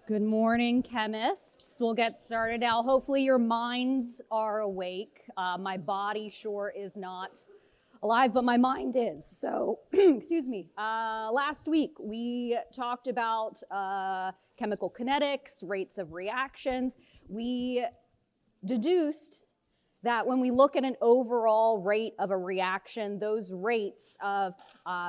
Good morning, chemists. We'll get started now. Hopefully your minds are awake. My body sure is not alive, but my mind is. So, excuse me. Last week we talked about chemical kinetics, rates of reactions. We deduced that when we look at an overall rate of a reaction, those rates of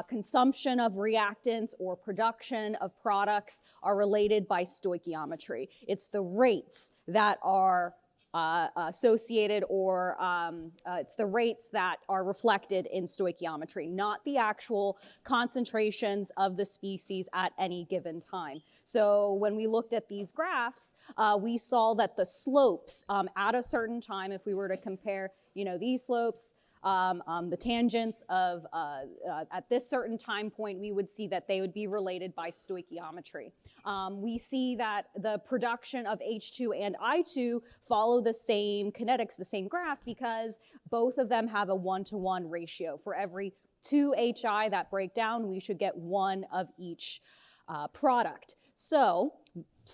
consumption of reactants or production of products are related by stoichiometry. It's the rates that are associated or it's the rates that are reflected in stoichiometry, not the actual concentrations of the species at any given time. So when we looked at these graphs, we saw that the slopes at a certain time, if we were to compare, these slopes, the tangents of at this certain time point, we would see that they would be related by stoichiometry. We see that the production of H2 and I2 follow the same kinetics, the same graph, because both of them have a 1-to-1 ratio. For every 2 HI that break down, we should get 1 of each product. So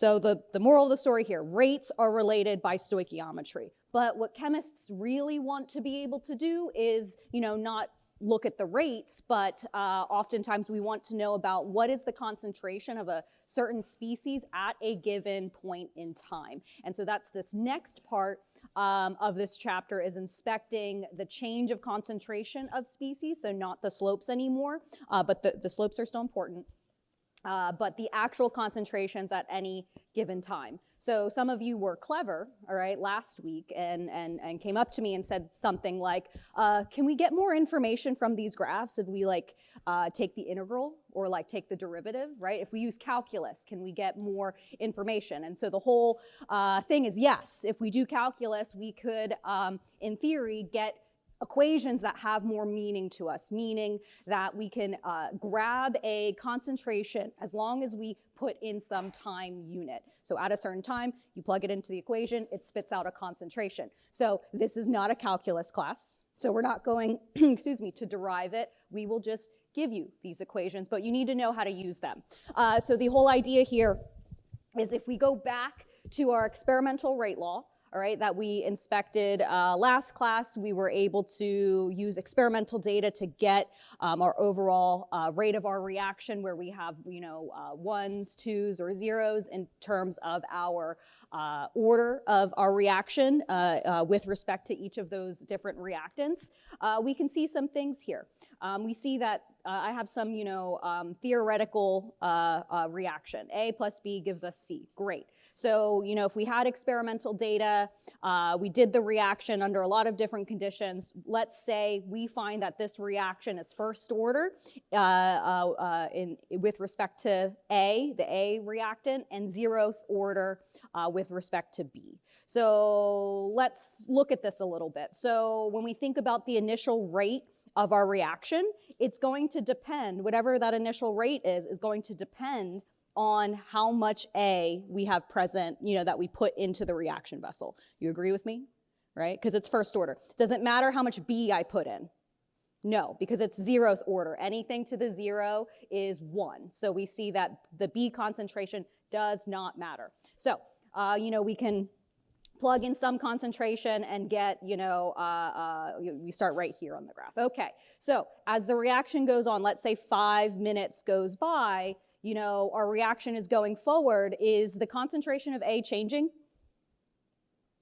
the moral of the story here, rates are related by stoichiometry. But what chemists really want to be able to do is, not look at the rates, but oftentimes we want to know about what is the concentration of a certain species at a given point in time. And so that's this next part of this chapter, is inspecting the change of concentration of species. So not the slopes anymore, but the slopes are still important. But the actual concentrations at any given time. So some of you were clever, all right, last week and came up to me and said something like, can we get more information from these graphs if we take the integral or take the derivative, right? If we use calculus, can we get more information? And so the whole thing is yes, if we do calculus, we could, in theory, get equations that have more meaning to us, meaning that we can grab a concentration as long as we put in some time unit. So at a certain time, you plug it into the equation, it spits out a concentration. So this is not a calculus class, so we're not going, excuse me, to derive it. We will just give you these equations, but you need to know how to use them. So the whole idea here is, if we go back to our experimental rate law, all right, that we inspected last class, we were able to use experimental data to get our overall rate of our reaction, where we have, ones, twos, or zeros in terms of our order of our reaction with respect to each of those different reactants. We can see some things here. We see that I have some, theoretical reaction. A plus B gives us C. Great. So, if we had experimental data, we did the reaction under a lot of different conditions. Let's say we find that this reaction is first order with respect to A, the A reactant, and 0th order with respect to B. So let's look at this a little bit. So when we think about the initial rate of our reaction, it's going to depend, whatever that initial rate is going to depend on how much A we have present, that we put into the reaction vessel. You agree with me, right? Because it's first order. Doesn't matter how much B I put in. No, because it's 0th order. Anything to the 0 is 1. So we see that the B concentration does not matter. So, we can plug in some concentration and get, we start right here on the graph. Okay, so as the reaction goes on, let's say 5 minutes goes by, our reaction is going forward. Is the concentration of A changing?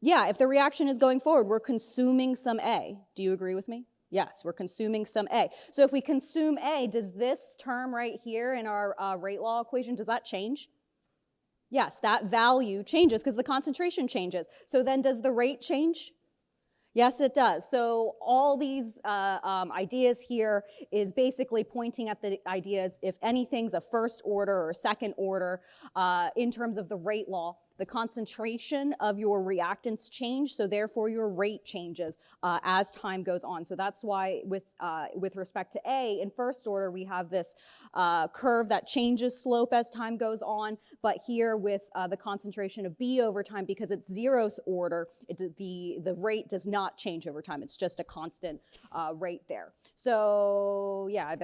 Yeah, if the reaction is going forward, we're consuming some A. Do you agree with me? Yes, we're consuming some A. So if we consume A, does this term right here in our rate law equation, does that change? Yes, that value changes because the concentration changes. So then does the rate change? Yes, it does. So all these ideas here is basically pointing at the ideas, if anything's a first order or second order in terms of the rate law, the concentration of your reactants change, so therefore your rate changes as time goes on. So that's why with respect to A, in first order, we have this curve that changes slope as time goes on, but here with the concentration of B over time, because it's 0th order, the rate does not change over time. It's just a constant rate there. So yeah, I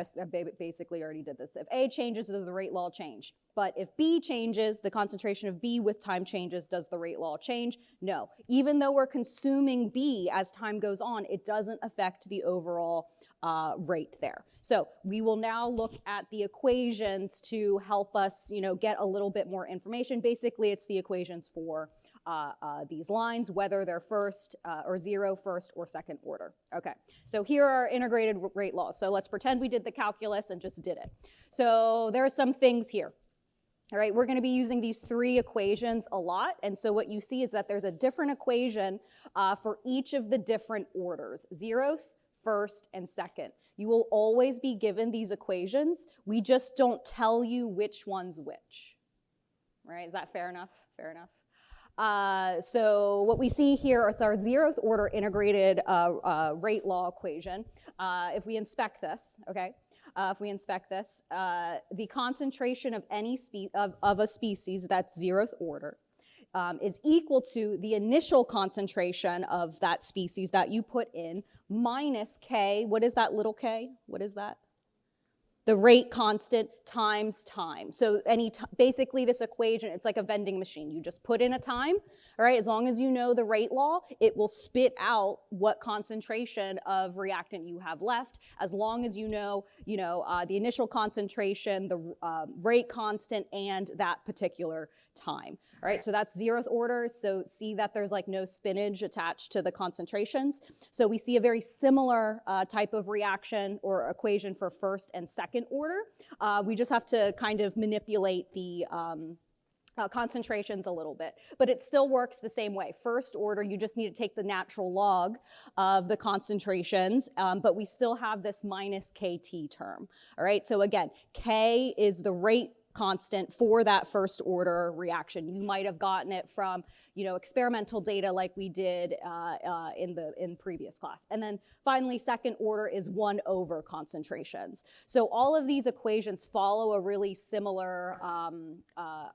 basically already did this. If A changes, does the rate law change? But if B changes, the concentration of B with time changes, does the rate law change? No. Even though we're consuming B as time goes on, it doesn't affect the overall rate there. So we will now look at the equations to help us, get a little bit more information. Basically, it's the equations for these lines, whether they're first or 0, first or second order. Okay, so here are integrated rate laws. So let's pretend we did the calculus and just did it. So there are some things here. All right, we're going to be using these 3 equations a lot, and so what you see is that there's a different equation for each of the different orders, 0th, first, and second. You will always be given these equations. We just don't tell you which one's which. Right, is that fair enough? Fair enough. So what we see here is our 0th order integrated rate law equation. If we inspect this, okay? If we inspect this, the concentration of any of a species that's 0th order is equal to the initial concentration of that species that you put in minus K. What is that little k? What is that? The rate constant times time. So basically this equation, it's like a vending machine. You just put in a time, all right? As long as you know the rate law, it will spit out what concentration of reactant you have left, as long as you know the initial concentration, the rate constant, and that particular time. All right, so that's 0th order. So see that there's like no spinach attached to the concentrations. So we see a very similar type of reaction or equation for first and second order. We just have to kind of manipulate the concentrations a little bit, but it still works the same way. First order, you just need to take the natural log of the concentrations, but we still have this minus KT term. All right, so again, K is the rate constant for that first order reaction. You might have gotten it from experimental data like we did in previous class. And then finally, second order is 1 over concentrations. So all of these equations follow a really similar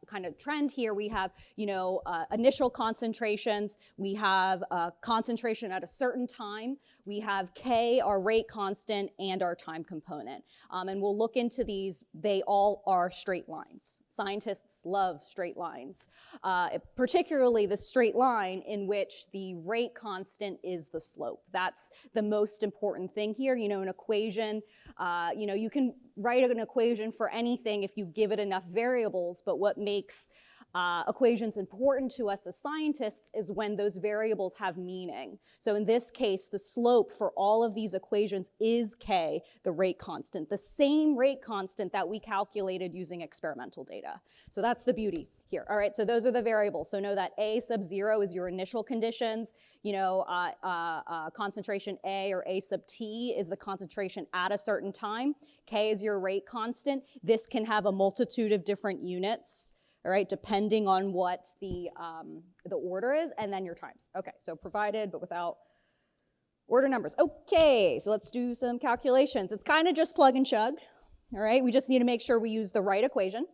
kind of trend here. We have initial concentrations, we have concentration at a certain time, we have K, our rate constant, and our time component. And we'll look into these. They all are straight lines. Scientists love straight lines, particularly the straight line in which the rate constant is the slope. That's the most important thing here. An equation, you can write an equation for anything if you give it enough variables, but what makes equations important to us as scientists is when those variables have meaning. So in this case, the slope for all of these equations is K, the rate constant, the same rate constant that we calculated using experimental data. So that's the beauty here. All right, so those are the variables. So know that A sub 0 is your initial conditions. Concentration A or A sub T is the concentration at a certain time. K is your rate constant. This can have a multitude of different units, all right, depending on what the order is, and then your times. Okay, so provided, but without order numbers. Okay, so let's do some calculations. It's kind of just plug and chug, all right? We just need to make sure we use the right equation,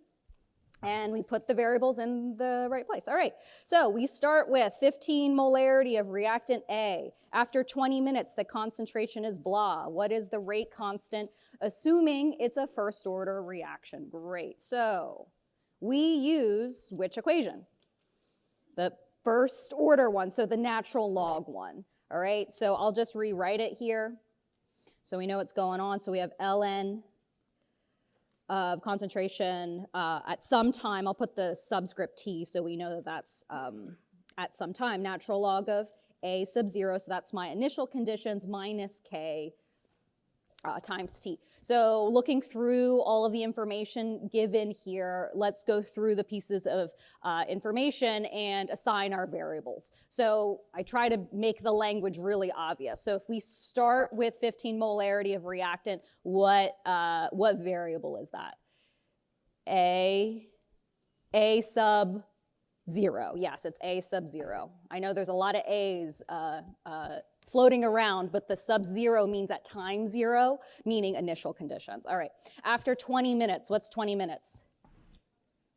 and we put the variables in the right place. All right, so we start with 15 molarity of reactant A. After 20 minutes, the concentration is blah. What is the rate constant, assuming it's a first order reaction? Great, so we use which equation? The first order one, so the natural log one. All right, so I'll just rewrite it here so we know what's going on. So we have ln of concentration at some time. I'll put the subscript t so we know that that's at some time. Natural log of A sub 0, so that's my initial conditions, minus K times T. So looking through all of the information given here, let's go through the pieces of information and assign our variables. So I try to make the language really obvious. So if we start with 15 molarity of reactant, what variable is that? A sub 0. Yes, it's A sub 0. I know there's a lot of A's floating around, but the sub 0 means at time 0, meaning initial conditions. All right, after 20 minutes, what's 20 minutes?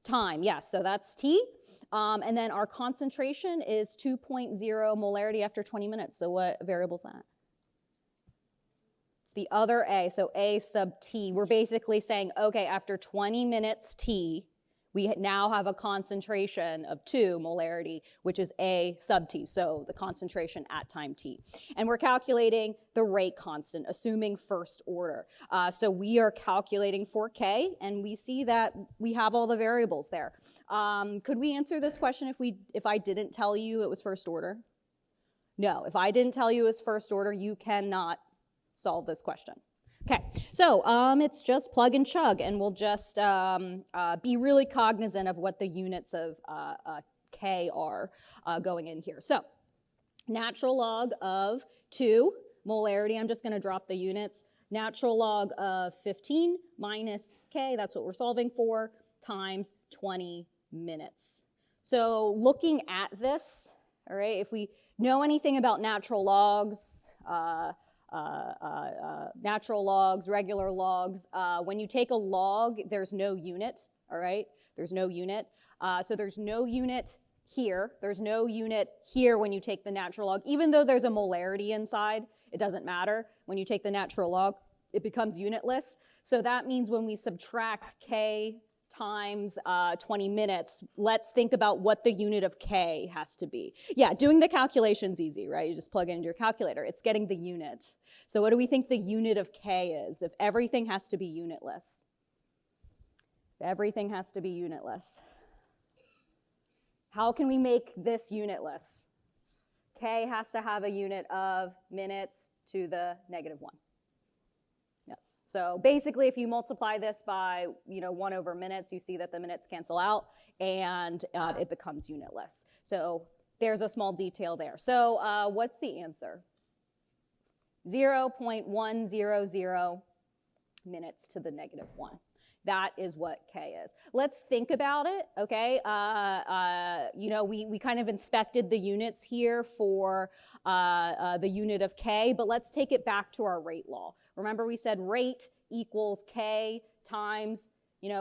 Time, yes, so that's T. And then our concentration is 2.0 molarity after 20 minutes. So what variable is that? It's the other A, so A sub T. We're basically saying, okay, after 20 minutes T, we now have a concentration of 2 molarity, which is A sub T, so the concentration at time T. And we're calculating the rate constant, assuming first order. So we are calculating for K, and we see that we have all the variables there. Could we answer this question if I didn't tell you it was first order? No, if I didn't tell you it was first order, you cannot solve this question. Okay, so it's just plug and chug, and we'll just be really cognizant of what the units of K are going in here. So natural log of 2 molarity, I'm just going to drop the units. Natural log of 15 minus K, that's what we're solving for, times 20 minutes. So looking at this, all right, if we know anything about natural logs, regular logs. When you take a log, there's no unit, all right? There's no unit. So there's no unit here. There's no unit here when you take the natural log. Even though there's a molarity inside, it doesn't matter. When you take the natural log, it becomes unitless. So that means when we subtract K times 20 minutes, let's think about what the unit of K has to be. Yeah, doing the calculation's easy, right? You just plug it into your calculator. It's getting the unit. So what do we think the unit of K is if everything has to be unitless? If everything has to be unitless. How can we make this unitless? K has to have a unit of minutes to the negative 1. Yes. So basically, if you multiply this by 1 over minutes, you see that the minutes cancel out, and it becomes unitless. So there's a small detail there. So what's the answer? 0.100 minutes to the negative 1. That is what K is. Let's think about it, okay? We kind of inspected the units here for the unit of K, but let's take it back to our rate law. Remember we said rate equals K times,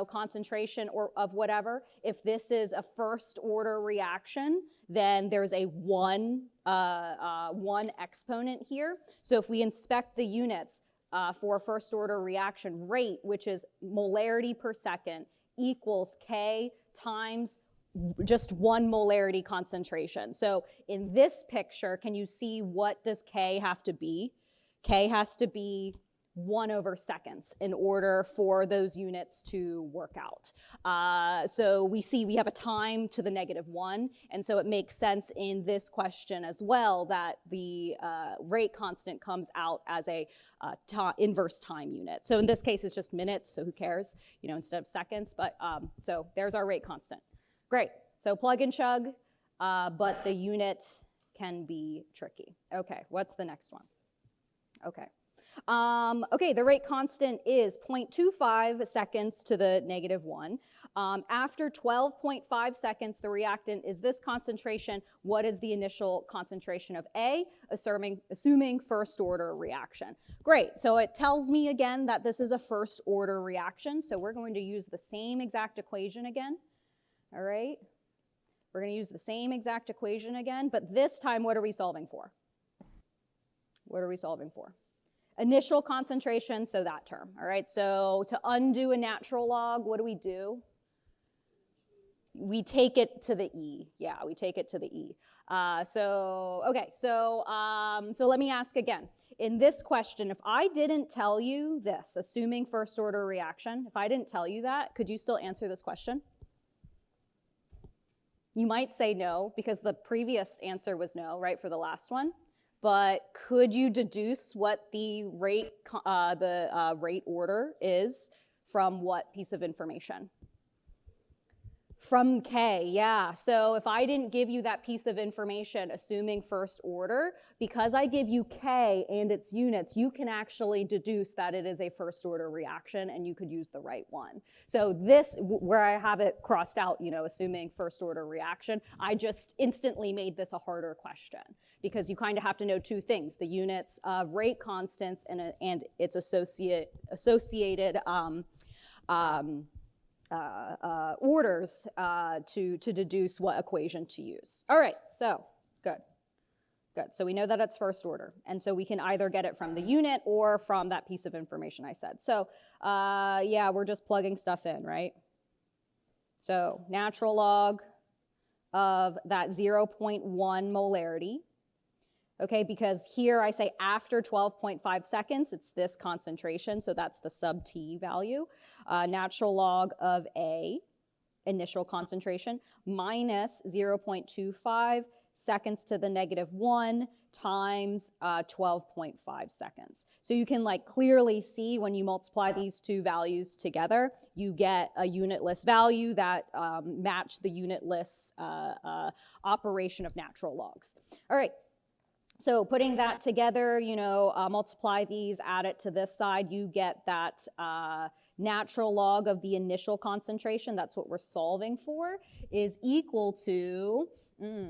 concentration or of whatever. If this is a first order reaction, then there's a one exponent here. So if we inspect the units for a first order reaction, rate, which is molarity per second, equals K times just 1 molarity concentration. So in this picture, can you see what does K have to be? K has to be 1 over seconds in order for those units to work out. So we see we have a time to the negative 1, and so it makes sense in this question as well that the rate constant comes out as a inverse time unit. So in this case, it's just minutes, so who cares, instead of seconds, but so there's our rate constant. Great, so plug and chug, but the unit can be tricky. Okay, what's the next one? Okay. Okay, the rate constant is 0.25 seconds to the negative 1. After 12.5 seconds, the reactant is this concentration. What is the initial concentration of A, assuming first order reaction? Great, so it tells me again that this is a first order reaction, so we're going to use the same exact equation again, all right? We're going to use the same exact equation again, but this time what are we solving for? What are we solving for? Initial concentration, so that term, all right? So to undo a natural log, what do? We take it to the E. Yeah, we take it to the E. So let me ask again. In this question, if I didn't tell you this, assuming first order reaction, if I didn't tell you that, could you still answer this question? You might say no, because the previous answer was no, right, for the last one. But could you deduce what the rate order is from what piece of information? From K, yeah. So if I didn't give you that piece of information, assuming first order, because I give you K and its units, you can actually deduce that it is a first order reaction and you could use the right one. So this, where I have it crossed out, you know, assuming first order reaction, I just instantly made this a harder question because you kind of have to know two things, the units of rate constants and its associated orders to deduce what equation to use. All right, so good. So we know that it's first order. And so we can either get it from the unit or from that piece of information I said. So yeah, we're just plugging stuff in, right? So natural log of that 0.1 molarity. Okay, because here I say after 12.5 seconds, it's this concentration, so that's the sub T value. Natural log of A, initial concentration, minus 0.25 seconds to the -1 times 12.5 seconds. So you can like clearly see when you multiply these two values together, you get a unitless value that match the unitless operation of natural logs. All right. So putting that together, you know, multiply these, add it to this side, you get that natural log of the initial concentration, that's what we're solving for, is equal to,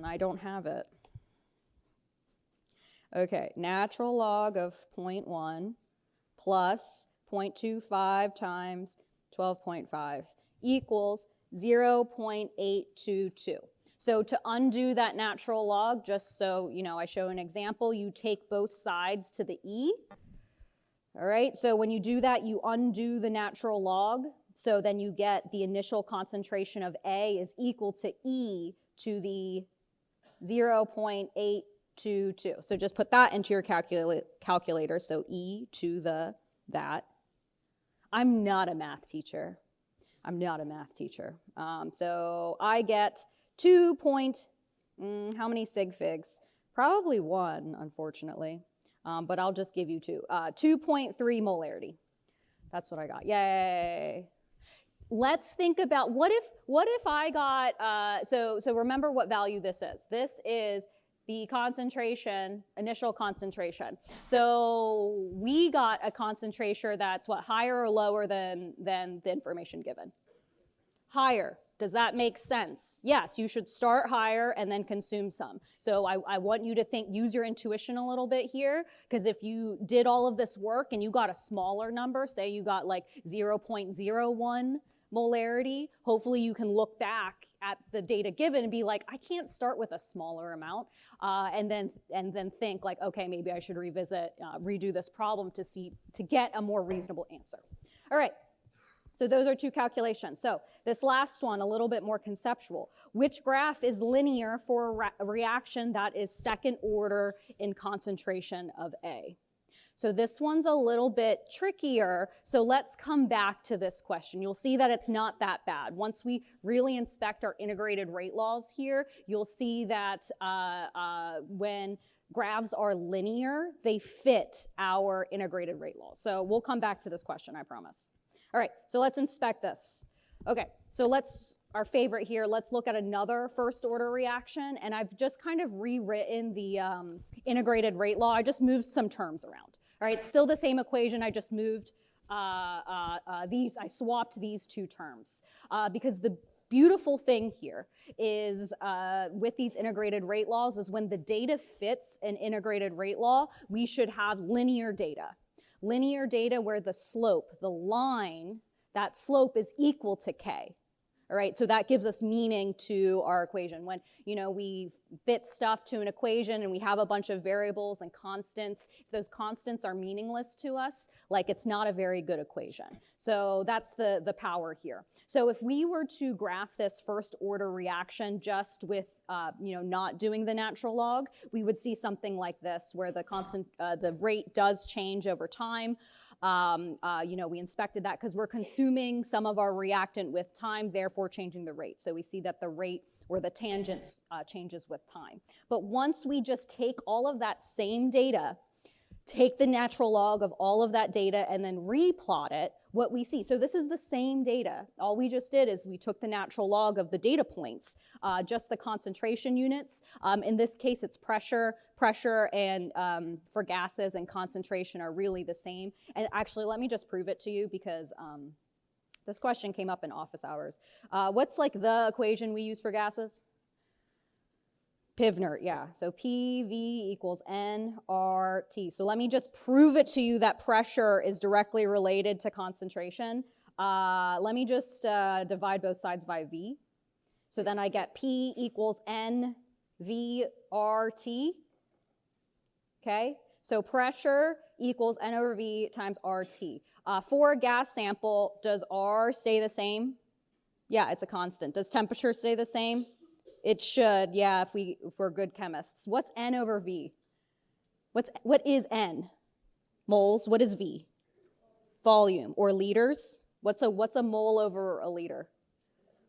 I don't have it. Okay, natural log of 0.1 plus 0.25 times 12.5 equals 0.822. So to undo that natural log, just so you know, I show an example, you take both sides to the e. All right, so when you do that, you undo the natural log, so then you get the initial concentration of A is equal to E to the 0.822. So just put that into your calculator, so E to the that. I'm not a math teacher. So I get 2 how many sig figs? Probably one, unfortunately, but I'll just give you two. 2.3 molarity. That's what I got. Yay. Let's think about what if I got, so remember what value this is. This is the concentration, initial concentration. So we got a concentration that's what, higher or lower than the information given? Higher. Does that make sense? Yes, you should start higher and then consume some. So I want you to use your intuition a little bit here, because if you did all of this work and you got a smaller number, say you got like 0.01 molarity, hopefully you can look back at the data given and be like, I can't start with a smaller amount, and then think like, okay, maybe I should redo this problem to get a more reasonable answer. All right. So those are two calculations. So this last one, a little bit more conceptual. Which graph is linear for a reaction that is second order in concentration of A? So this one's a little bit trickier. So let's come back to this question. You'll see that it's not that bad. Once we really inspect our integrated rate laws here, you'll see that when graphs are linear, they fit our integrated rate laws. So we'll come back to this question, I promise. All right, so let's inspect this. Okay, so our favorite here, let's look at another first order reaction, and I've just kind of rewritten the integrated rate law. I just moved some terms around. All right, still the same equation, I just moved I swapped these two terms because the beautiful thing here is with these integrated rate laws is when the data fits an integrated rate law, we should have linear data. Linear data where the slope, the line, that slope is equal to K. All right, so that gives us meaning to our equation. When, you know, we fit stuff to an equation and we have a bunch of variables and constants, if those constants are meaningless to us, like it's not a very good equation. So that's the power here. So if we were to graph this first order reaction just with, you know, not doing the natural log, we would see something like this where the rate does change over time. You know, we inspected that because we're consuming some of our reactant with time, therefore changing the rate. So we see that the rate or the tangent changes with time. But once we just take all of that same data, take the natural log of all of that data and then replot it, what we see. So this is the same data. All we just did is we took the natural log of the data points, just the concentration units. In this case, it's pressure. Pressure and for gases and concentration are really the same. And actually, let me just prove it to you because this question came up in office hours. What's like the equation we use for gases? Pivnert, yeah. So PV equals nRT. So let me just prove it to you that pressure is directly related to concentration. Let me just divide both sides by V. So then I get P equals NVRT. Okay, so pressure equals N over V times RT. For a gas sample, does R stay the same? Yeah, it's a constant. Does temperature stay the same? It should, yeah, if we're good chemists. What's N over V? What is N? Moles. What is V? Volume or liters. What's a mole over a liter?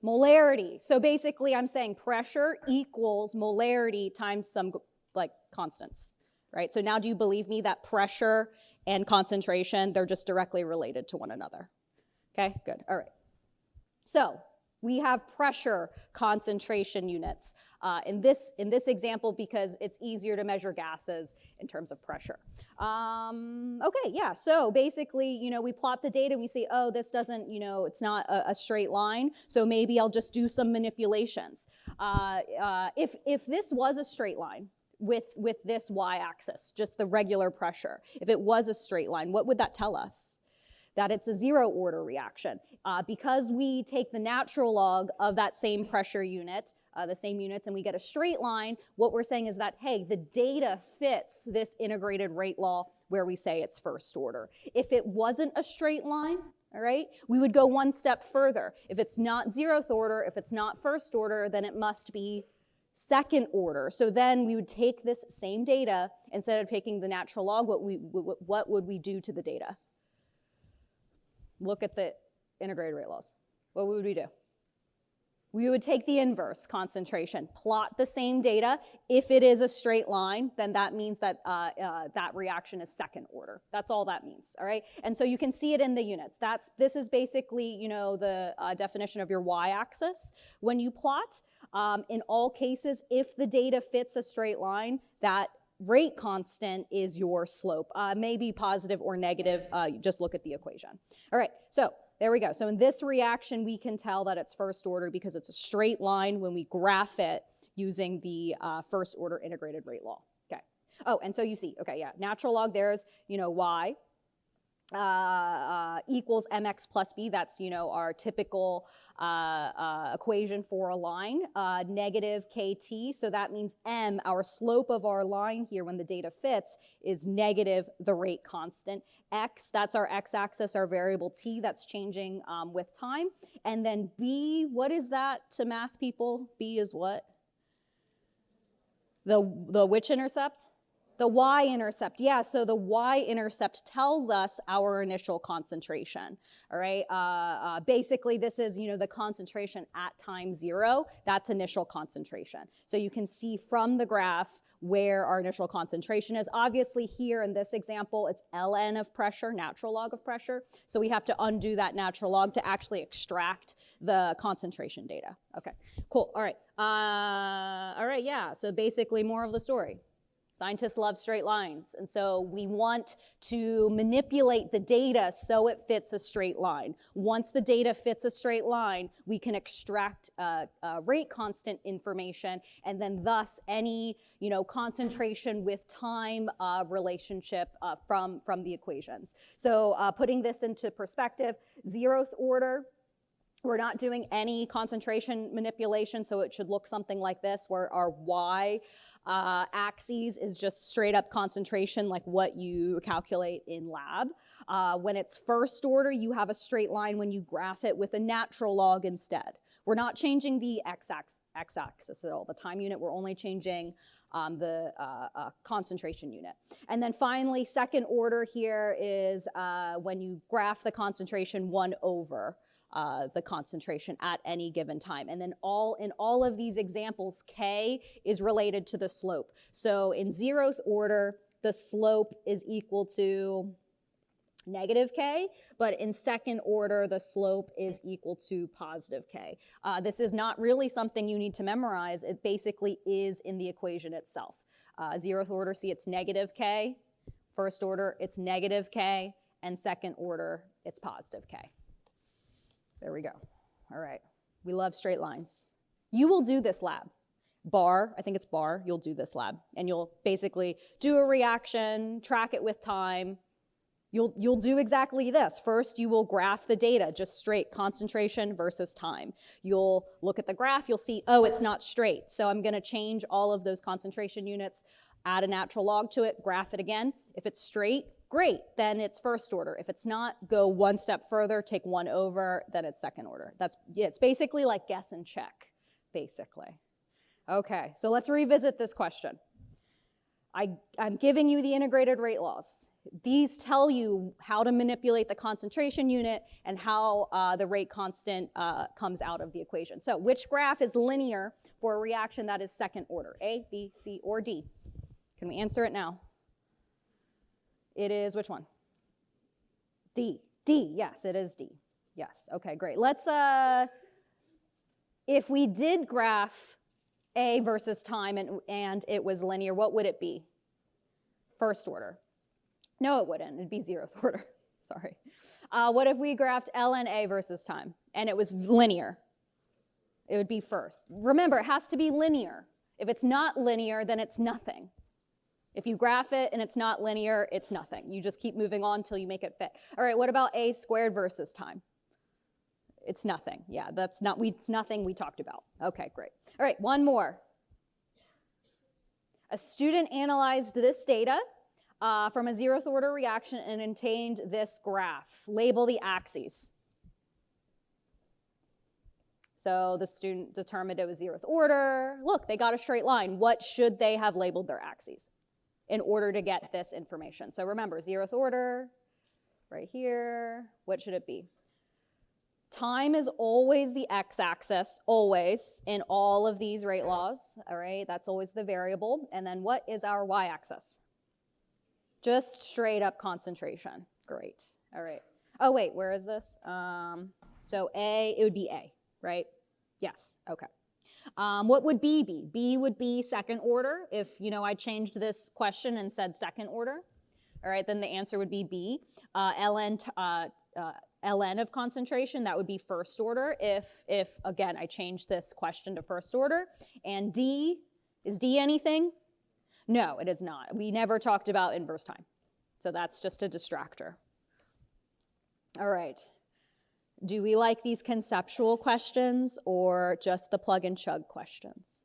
Molarity. So basically I'm saying pressure equals molarity times some like constants, right? So now do you believe me that pressure and concentration, they're just directly related to one another? Okay, good, all right. So we have pressure concentration units in this example because it's easier to measure gases in terms of pressure. Okay, yeah, so basically, you know, we plot the data, we say, oh, this doesn't, you know, it's not a straight line, so maybe I'll just do some manipulations. If this was a straight line with this y-axis, just the regular pressure, if it was a straight line, what would that tell us? That it's a zero order reaction. Because we take the natural log of that same pressure unit, the same units, and we get a straight line, what we're saying is that, hey, the data fits this integrated rate law where we say it's first order. If it wasn't a straight line, all right, we would go one step further. If it's not zeroth order, if it's not first order, then it must be second order. So then we would take this same data, instead of taking the natural log, what would we do to the data? Look at the integrated rate laws. What would we do? We would take the inverse concentration, plot the same data. If it is a straight line, then that means that that reaction is second order. That's all that means, all right? And so you can see it in the units. This is basically, you know, the definition of your y-axis. When you plot, in all cases, if the data fits a straight line, that rate constant is your slope. Maybe positive or negative, just look at the equation. All right, so there we go. So in this reaction, we can tell that it's first order because it's a straight line when we graph it using the first order integrated rate law. Okay. Oh, and so you see, okay, yeah, natural log, there's, you know, y equals mx plus b. That's, you know, our typical equation for a line. Negative kt, so that means m, our slope of our line here when the data fits, is negative the rate constant. X, that's our x-axis, our variable t, that's changing with time. And then b, what is that to math people? B is what? The which intercept? The y-intercept, yeah, so the y-intercept tells us our initial concentration, all right? Basically, this is, you know, the concentration at time 0, that's initial concentration. So you can see from the graph where our initial concentration is. Obviously here in this example, it's ln of pressure, natural log of pressure. So we have to undo that natural log to actually extract the concentration data. Okay, cool, all right, yeah, so basically more of the story. Scientists love straight lines, and so we want to manipulate the data so it fits a straight line. Once the data fits a straight line, we can extract rate constant information, and then thus any, you know, concentration with time relationship from the equations. So putting this into perspective, zeroth order, we're not doing any concentration manipulation, so it should look something like this, where our y axes is just straight up concentration, like what you calculate in lab. When it's first order, you have a straight line when you graph it with a natural log instead. We're not changing the x-axis at all. The time unit, we're only changing the concentration unit. And then finally, second order here is when you graph the concentration 1 over the concentration at any given time. And then in all of these examples, K is related to the slope. So in zeroth order, the slope is equal to negative K, but in second order, the slope is equal to positive K. This is not really something you need to memorize. It basically is in the equation itself. 0th order, see, it's negative K. First order, it's negative K. And second order, it's positive K. There we go. All right. We love straight lines. You will do this lab. Bar, I think it's bar, you'll do this lab. And you'll basically do a reaction, track it with time. You'll do exactly this. First, you will graph the data, just straight concentration versus time. You'll look at the graph, you'll see, oh, it's not straight. So I'm gonna change all of those concentration units, add a natural log to it, graph it again. If it's straight, great, then it's first order. If it's not, go one step further, take one over, then it's second order. It's basically like guess and check, basically. Okay, so let's revisit this question. I'm giving you the integrated rate laws. These tell you how to manipulate the concentration unit and how the rate constant comes out of the equation. So which graph is linear for a reaction that is second order? A, B, C, or D? Can we answer it now? It is which one? D. D, yes, it is D. Yes, okay, great. Let's, if we did graph A versus time and it was linear, what would it be? First order. No, it wouldn't. It'd be 0th order. Sorry. What if we graphed ln A versus time and it was linear? It would be first. Remember, it has to be linear. If it's not linear, then it's nothing. If you graph it and it's not linear, it's nothing. You just keep moving on until you make it fit. All right, what about A squared versus time? It's nothing. Yeah, it's nothing we talked about. Okay, great. All right, one more. A student analyzed this data from a 0th order reaction and obtained this graph. Label the axes. So the student determined it was 0th order. Look, they got a straight line. What should they have labeled their axes in order to get this information? So remember, 0th order, right here. What should it be? Time is always the x-axis, always, in all of these rate laws, all right? That's always the variable. And then what is our y-axis? Just straight up concentration. Great, all right. Oh, wait, where is this? So A, it would be A, right? Yes, okay. What would B be? B would be second order. If, I changed this question and said second order, all right, then the answer would be B. ln of concentration, that would be first order if again, I changed this question to first order. And D, is D anything? No, it is not. We never talked about inverse time. So that's just a distractor. All right. Do we like these conceptual questions or just the plug and chug questions?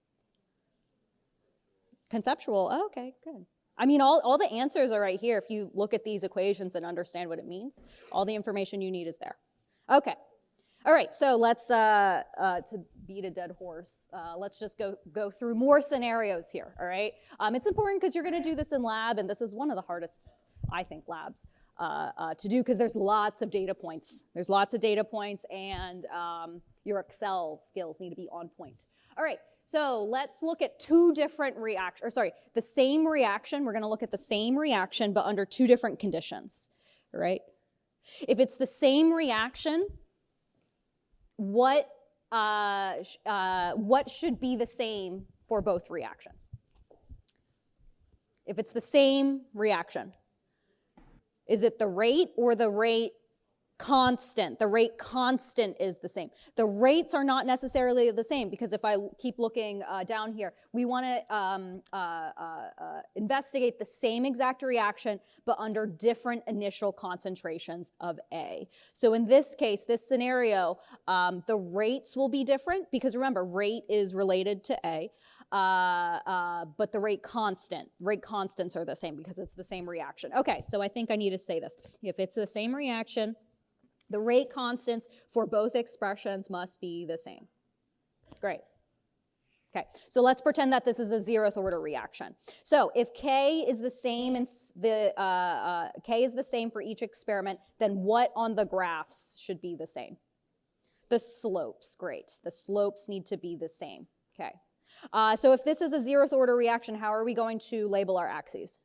Conceptual, oh, okay, good. I mean, all the answers are right here. If you look at these equations and understand what it means, all the information you need is there. Okay. All right, so let's, to beat a dead horse, let's just go through more scenarios here, all right? It's important because you're going to do this in lab, and this is one of the hardest, I think, labs to do because there's lots of data points. There's lots of data points, and your Excel skills need to be on point. All right. So let's look at two different the same reaction. We're going to look at the same reaction, but under two different conditions, right? If it's the same reaction, what should be the same for both reactions? If it's the same reaction, is it the rate or the rate constant? The rate constant is the same. The rates are not necessarily the same because if I keep looking down here, we want to investigate the same exact reaction but under different initial concentrations of A. So in this case, this scenario, the rates will be different because remember, rate is related to A. But the rate constants are the same because it's the same reaction. Okay, so I think I need to say this. If it's the same reaction, the rate constants for both expressions must be the same. Great. Okay, so let's pretend that this is a 0th order reaction. So if K is the same and K is the same for each experiment, then what on the graphs should be the same? The slopes, great. The slopes need to be the same. Okay. So if this is a 0th order reaction, how are we going to label our axes?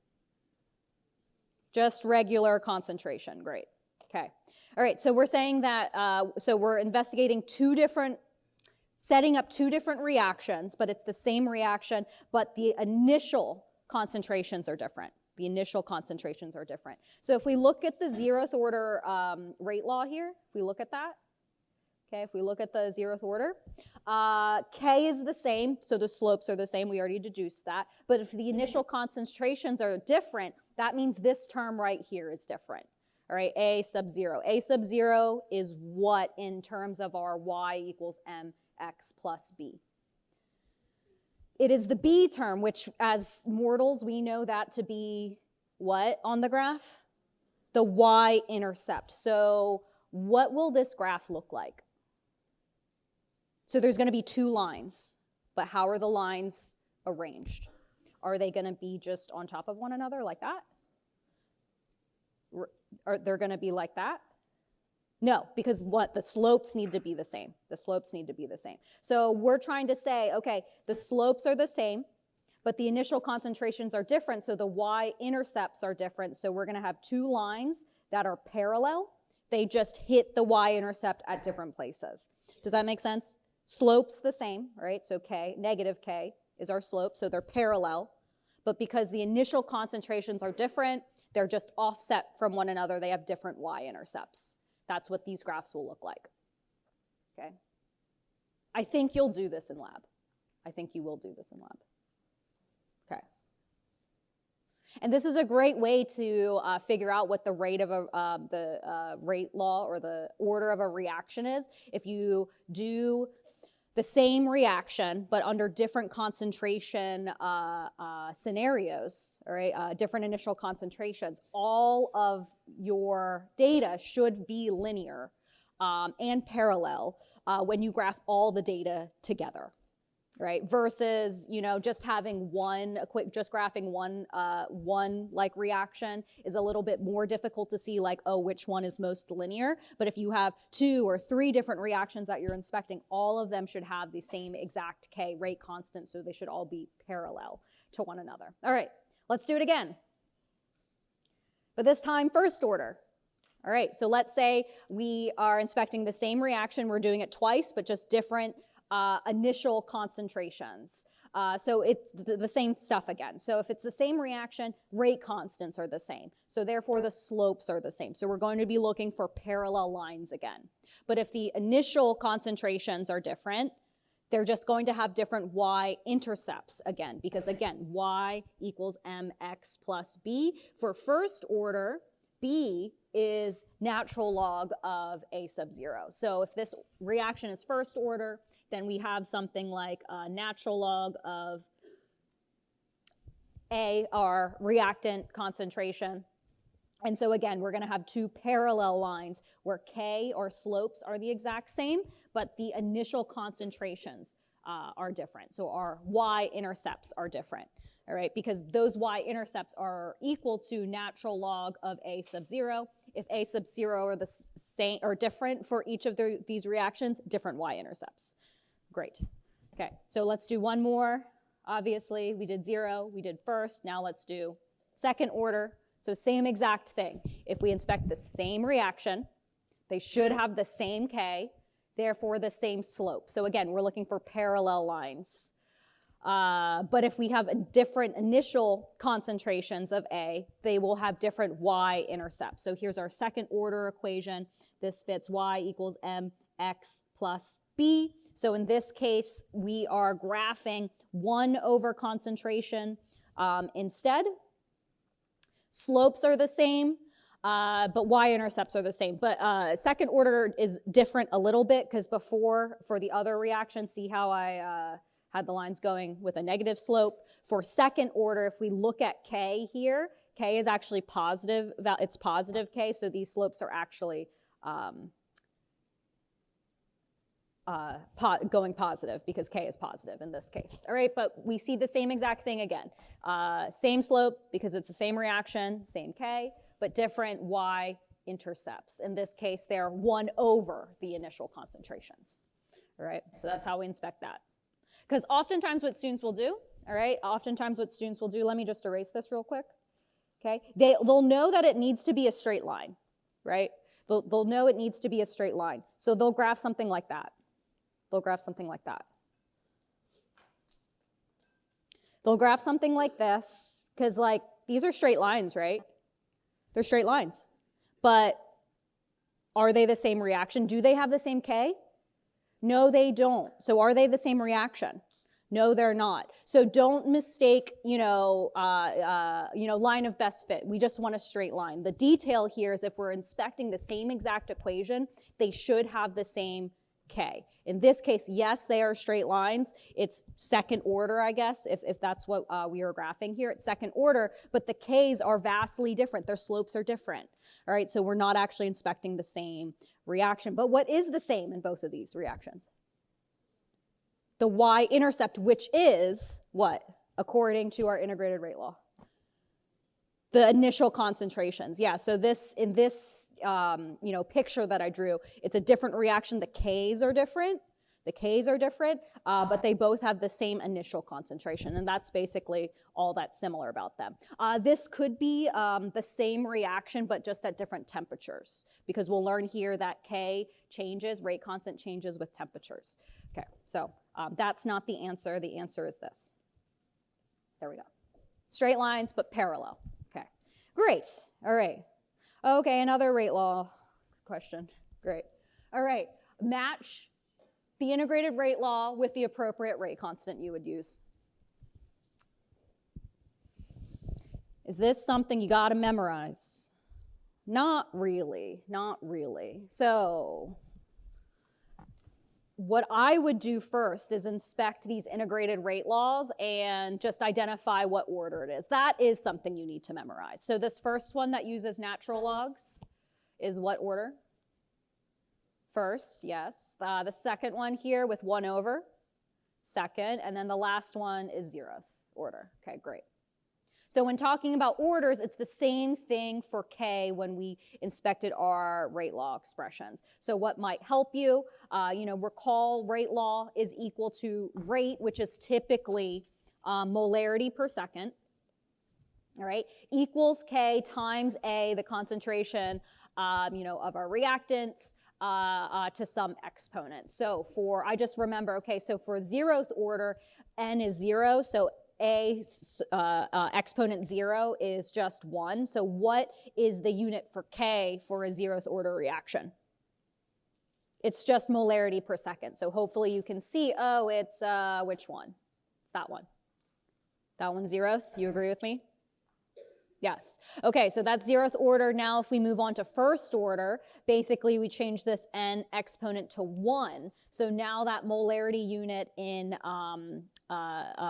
Just regular concentration, great. Okay, all right, so we're saying that, so we're investigating setting up two different reactions, but it's the same reaction, but the initial concentrations are different. The initial concentrations are different. So if we look at the 0th order rate law here, if we look at that, okay, if we look at the 0th order, K is the same, so the slopes are the same, we already deduced that, but if the initial concentrations are different, that means this term right here is different. All right, A sub 0. A sub 0 is what in terms of our Y equals mx plus B? It is the B term, which as mortals, we know that to be what on the graph? The y-intercept. So what will this graph look like? So there's going to be two lines, but how are the lines arranged? Are they going to be just on top of one another like that? Are they going to be like that? No, because the slopes need to be the same. The slopes need to be the same. So we're trying to say, okay, the slopes are the same, but the initial concentrations are different, so the y-intercepts are different. So we're going to have two lines that are parallel. They just hit the y-intercept at different places. Does that make sense? Slopes the same, right? So K, negative K is our slope, so they're parallel. But because the initial concentrations are different, they're just offset from one another. They have different y-intercepts. That's what these graphs will look like, okay? I think you'll do this in lab. I think you will do this in lab, okay? And this is a great way to figure out what the rate of the rate law or the order of a reaction is. If you do the same reaction, but under different concentration scenarios, all right, different initial concentrations, all of your data should be linear and parallel when you graph all the data together, right? Versus, you know, just having just graphing one like reaction is a little bit more difficult to see like, oh, which one is most linear. But if you have 2 or 3 different reactions that you're inspecting, all of them should have the same exact K rate constant, so they should all be parallel to one another. All right, let's do it again. But this time, first order. All right, so let's say we are inspecting the same reaction. We're doing it twice, but just different initial concentrations. So it's the same stuff again. So if it's the same reaction, rate constants are the same. So therefore the slopes are the same. So we're going to be looking for parallel lines again. But if the initial concentrations are different, they're just going to have different y-intercepts again, because again, y equals mx plus b. For first order, b is natural log of a sub 0. So if this reaction is first order, then we have something like a natural log of A, our reactant concentration. And so again, we're going to have two parallel lines where K, or slopes, are the exact same, but the initial concentrations are different. So our y-intercepts are different, all right? Because those y-intercepts are equal to natural log of A sub 0. If A sub 0 are the same or different for each of these reactions, different y-intercepts. Great. Okay, so let's do one more. Obviously, we did 0, we did first. Now let's do second order. So same exact thing. If we inspect the same reaction, they should have the same K, therefore the same slope. So again, we're looking for parallel lines. But if we have different initial concentrations of A, they will have different y-intercepts. So here's our second order equation. This fits y equals mx plus b. So in this case, we are graphing 1 over concentration instead. Slopes are the same, but y-intercepts are the same. But second order is different a little bit because before, for the other reaction, see how I had the lines going with a negative slope. For second order, if we look at K here, K is actually positive. It's positive K, so these slopes are actually going positive because K is positive in this case. All right, but we see the same exact thing again. Same slope because it's the same reaction, same K, but different y-intercepts. In this case, they're 1 over the initial concentrations. All right, so that's how we inspect that. Because oftentimes what students will do, all right, let me just erase this real quick. okay? They'll know that it needs to be a straight line, right? They'll know it needs to be a straight line. So they'll graph something like that. They'll graph something like that. They'll graph something like this, because like these are straight lines, right? They're straight lines. But are they the same reaction? Do they have the same K? No, they don't. So are they the same reaction? No, they're not. So don't mistake, line of best fit. We just want a straight line. The detail here is if we're inspecting the same exact equation, they should have the same K. In this case, yes, they are straight lines. It's second order, I guess, if that's what we are graphing here. It's second order, but the Ks are vastly different. Their slopes are different. All right, so we're not actually inspecting the same reaction. But what is the same in both of these reactions? The y-intercept, which is what, according to our integrated rate law? The initial concentrations. Yeah, so in this picture that I drew, it's a different reaction. The Ks are different. But they both have the same initial concentration, and that's basically all that's similar about them. This could be the same reaction, but just at different temperatures, because we'll learn here that K changes, rate constant changes with temperatures. Okay, so that's not the answer. The answer is this. There we go. Straight lines, but parallel. Okay, great. All right. Okay, another rate law question. Great. All right, match the integrated rate law with the appropriate rate constant you would use. Is this something you got to memorize? Not really, not really. So what I would do first is inspect these integrated rate laws and just identify what order it is. That is something you need to memorize. So this first one that uses natural logs is what order? First, yes. The second one here with 1 over, second. And then the last one is 0th order. Okay, great. So when talking about orders, it's the same thing for K when we inspected our rate law expressions. So what might help you, recall rate law is equal to rate, which is typically molarity per second, all right, equals K times A, the concentration, of our reactants, to some exponent. So I just remember, okay, so for 0th order, N is 0, so A exponent 0 is just 1. So what is the unit for K for a 0th order reaction? It's just molarity per second. So hopefully you can see, oh, it's which one? It's that one. That one's 0th. You agree with me? Yes. Okay, so that's 0th order. Now if we move on to 1st order, basically we change this N exponent to 1. So now that molarity unit in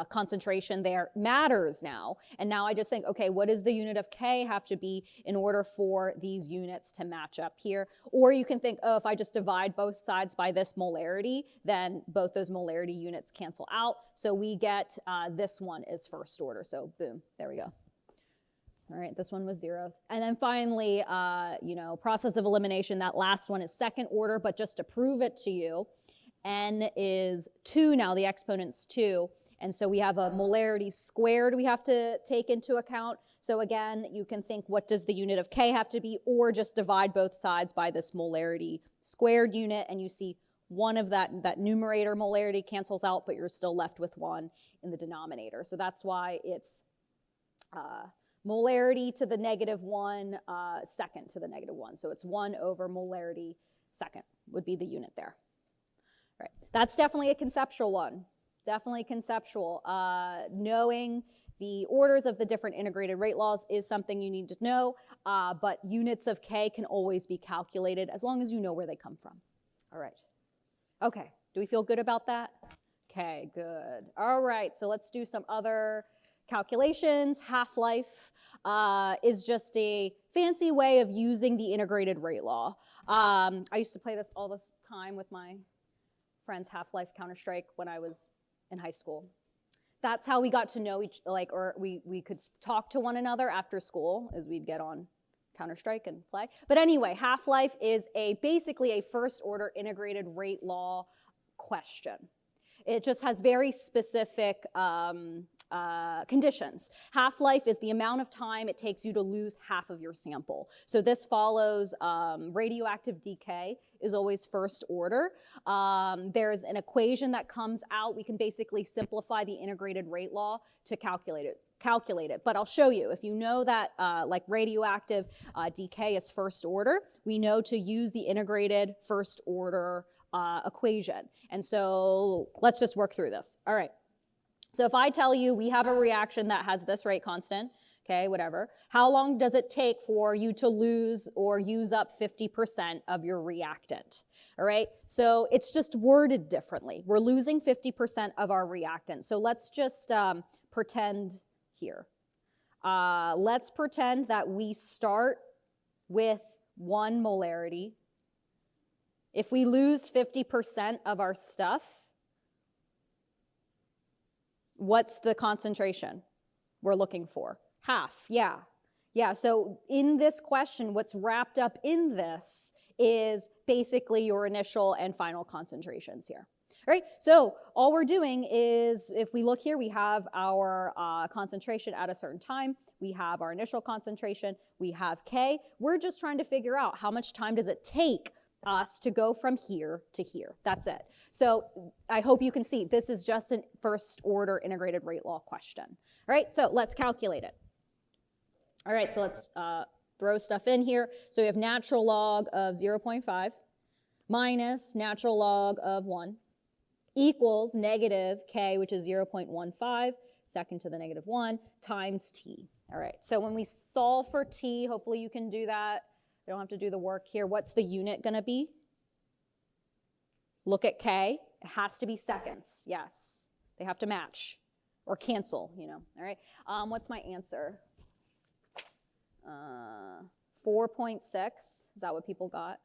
concentration there matters now. And now I just think, okay, what does the unit of K have to be in order for these units to match up here? Or you can think, oh, if I just divide both sides by this molarity, then both those molarity units cancel out. So we get this one is 1st order. So boom, there we go. All right, this one was 0th. And then finally, process of elimination, that last one is 2nd order, but just to prove it to you, N is 2 now, the exponent's 2. And so we have a molarity squared we have to take into account. So again, you can think, what does the unit of K have to be? Or just divide both sides by this molarity squared unit, and you see one of that numerator molarity cancels out, but you're still left with 1 in the denominator. So that's why it's molarity to the -1, second to the -1. So it's 1 over molarity second would be the unit there. All right. That's definitely a conceptual one. Definitely conceptual. Knowing the orders of the different integrated rate laws is something you need to know, but units of K can always be calculated as long as you know where they come from. All right. Okay. Do we feel good about that? Okay, good. All right. So let's do some other calculations. Half-life is just a fancy way of using the integrated rate law. I used to play this all the time with my friends, Half-Life Counter-Strike, when I was in high school. That's how we got to know we could talk to one another after school, as we'd get on Counter-Strike and play. But anyway, half-life is basically a first-order integrated rate law question. It just has very specific conditions. Half-life is the amount of time it takes you to lose half of your sample. So this follows radioactive decay is always first order. There's an equation that comes out. We can basically simplify the integrated rate law to calculate it. But I'll show you. If you know that like radioactive decay is first order, we know to use the integrated first order equation. And so let's just work through this. All right. So if I tell you we have a reaction that has this rate constant, okay, whatever, how long does it take for you to lose or use up 50% of your reactant? All right, so it's just worded differently. We're losing 50% of our reactant. So let's just pretend here. Let's pretend that we start with 1 molarity. If we lose 50% of our stuff, what's the concentration we're looking for? Half, yeah. Yeah, so in this question, what's wrapped up in this is basically your initial and final concentrations here. All right, so all we're doing is, if we look here, we have our concentration at a certain time. We have our initial concentration. We have K. We're just trying to figure out how much time does it take us to go from here to here. That's it. So I hope you can see this is just a first order integrated rate law question. All right, so let's calculate it. All right, so let's throw stuff in here. So we have natural log of 0.5 minus natural log of 1 equals negative K, which is 0.15, second to the negative 1, times T. All right, so when we solve for T, hopefully you can do that. You don't have to do the work here. What's the unit going to be? Look at K. It has to be seconds. Yes, they have to match or cancel, you know. All right, what's my answer? 4.6. Is that what people got?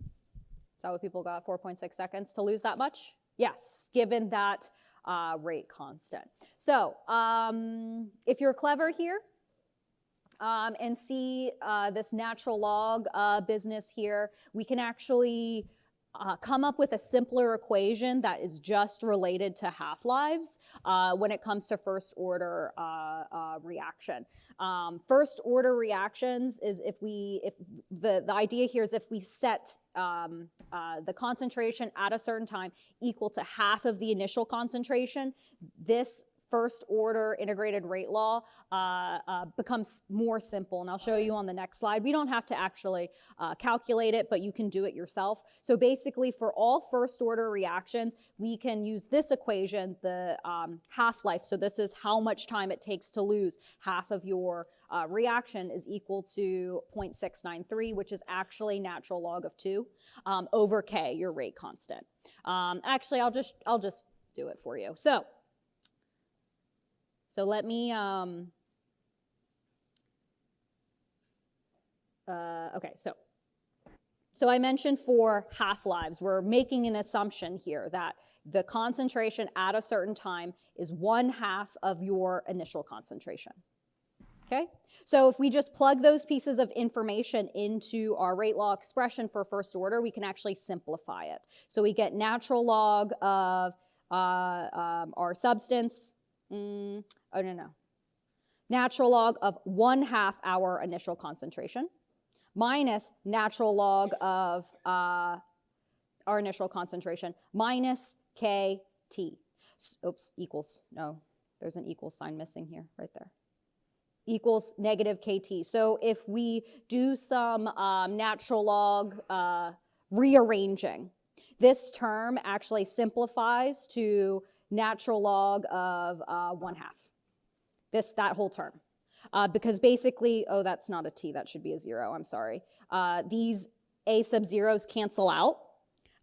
Is that what people got? 4.6 seconds to lose that much? Yes, given that rate constant. So if you're clever here and see this natural log business here, we can actually come up with a simpler equation that is just related to half-lives when it comes to first order reaction. First order reactions is if the idea here is if we set the concentration at a certain time equal to half of the initial concentration, this first order integrated rate law becomes more simple, and I'll show you on the next slide. We don't have to actually calculate it, but you can do it yourself. So basically for all first order reactions, we can use this equation, the half-life. So this is how much time it takes to lose half of your reaction is equal to 0.693, which is actually natural log of 2 over K, your rate constant. Actually, I'll just do it for you. So let me, okay, so I mentioned for half-lives, we're making an assumption here that the concentration at a certain time is 1/2 of your initial concentration, okay? So if we just plug those pieces of information into our rate law expression for first order, we can actually simplify it. So we get natural log of our substance, natural log of 1/2 our initial concentration minus natural log of our initial concentration minus KT. Oops, equals, no, there's an equal sign missing here, right there. Equals negative KT. So if we do some natural log rearranging, this term actually simplifies to natural log of 1/2. That whole term. Because basically, oh, that's not a T, that should be a 0, I'm sorry. These A sub zeros cancel out.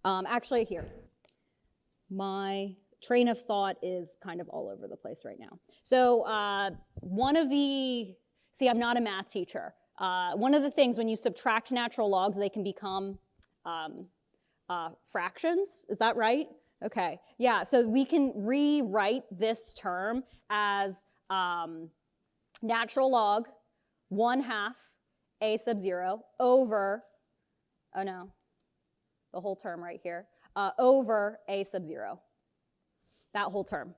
Actually, here, my train of thought is kind of all over the place right now. So see, I'm not a math teacher. One of the things when you subtract natural logs, they can become fractions, is that right? Okay, yeah, so we can rewrite this term as natural log 1/2 A sub 0 over, oh no, the whole term right here, over A sub 0, that whole term.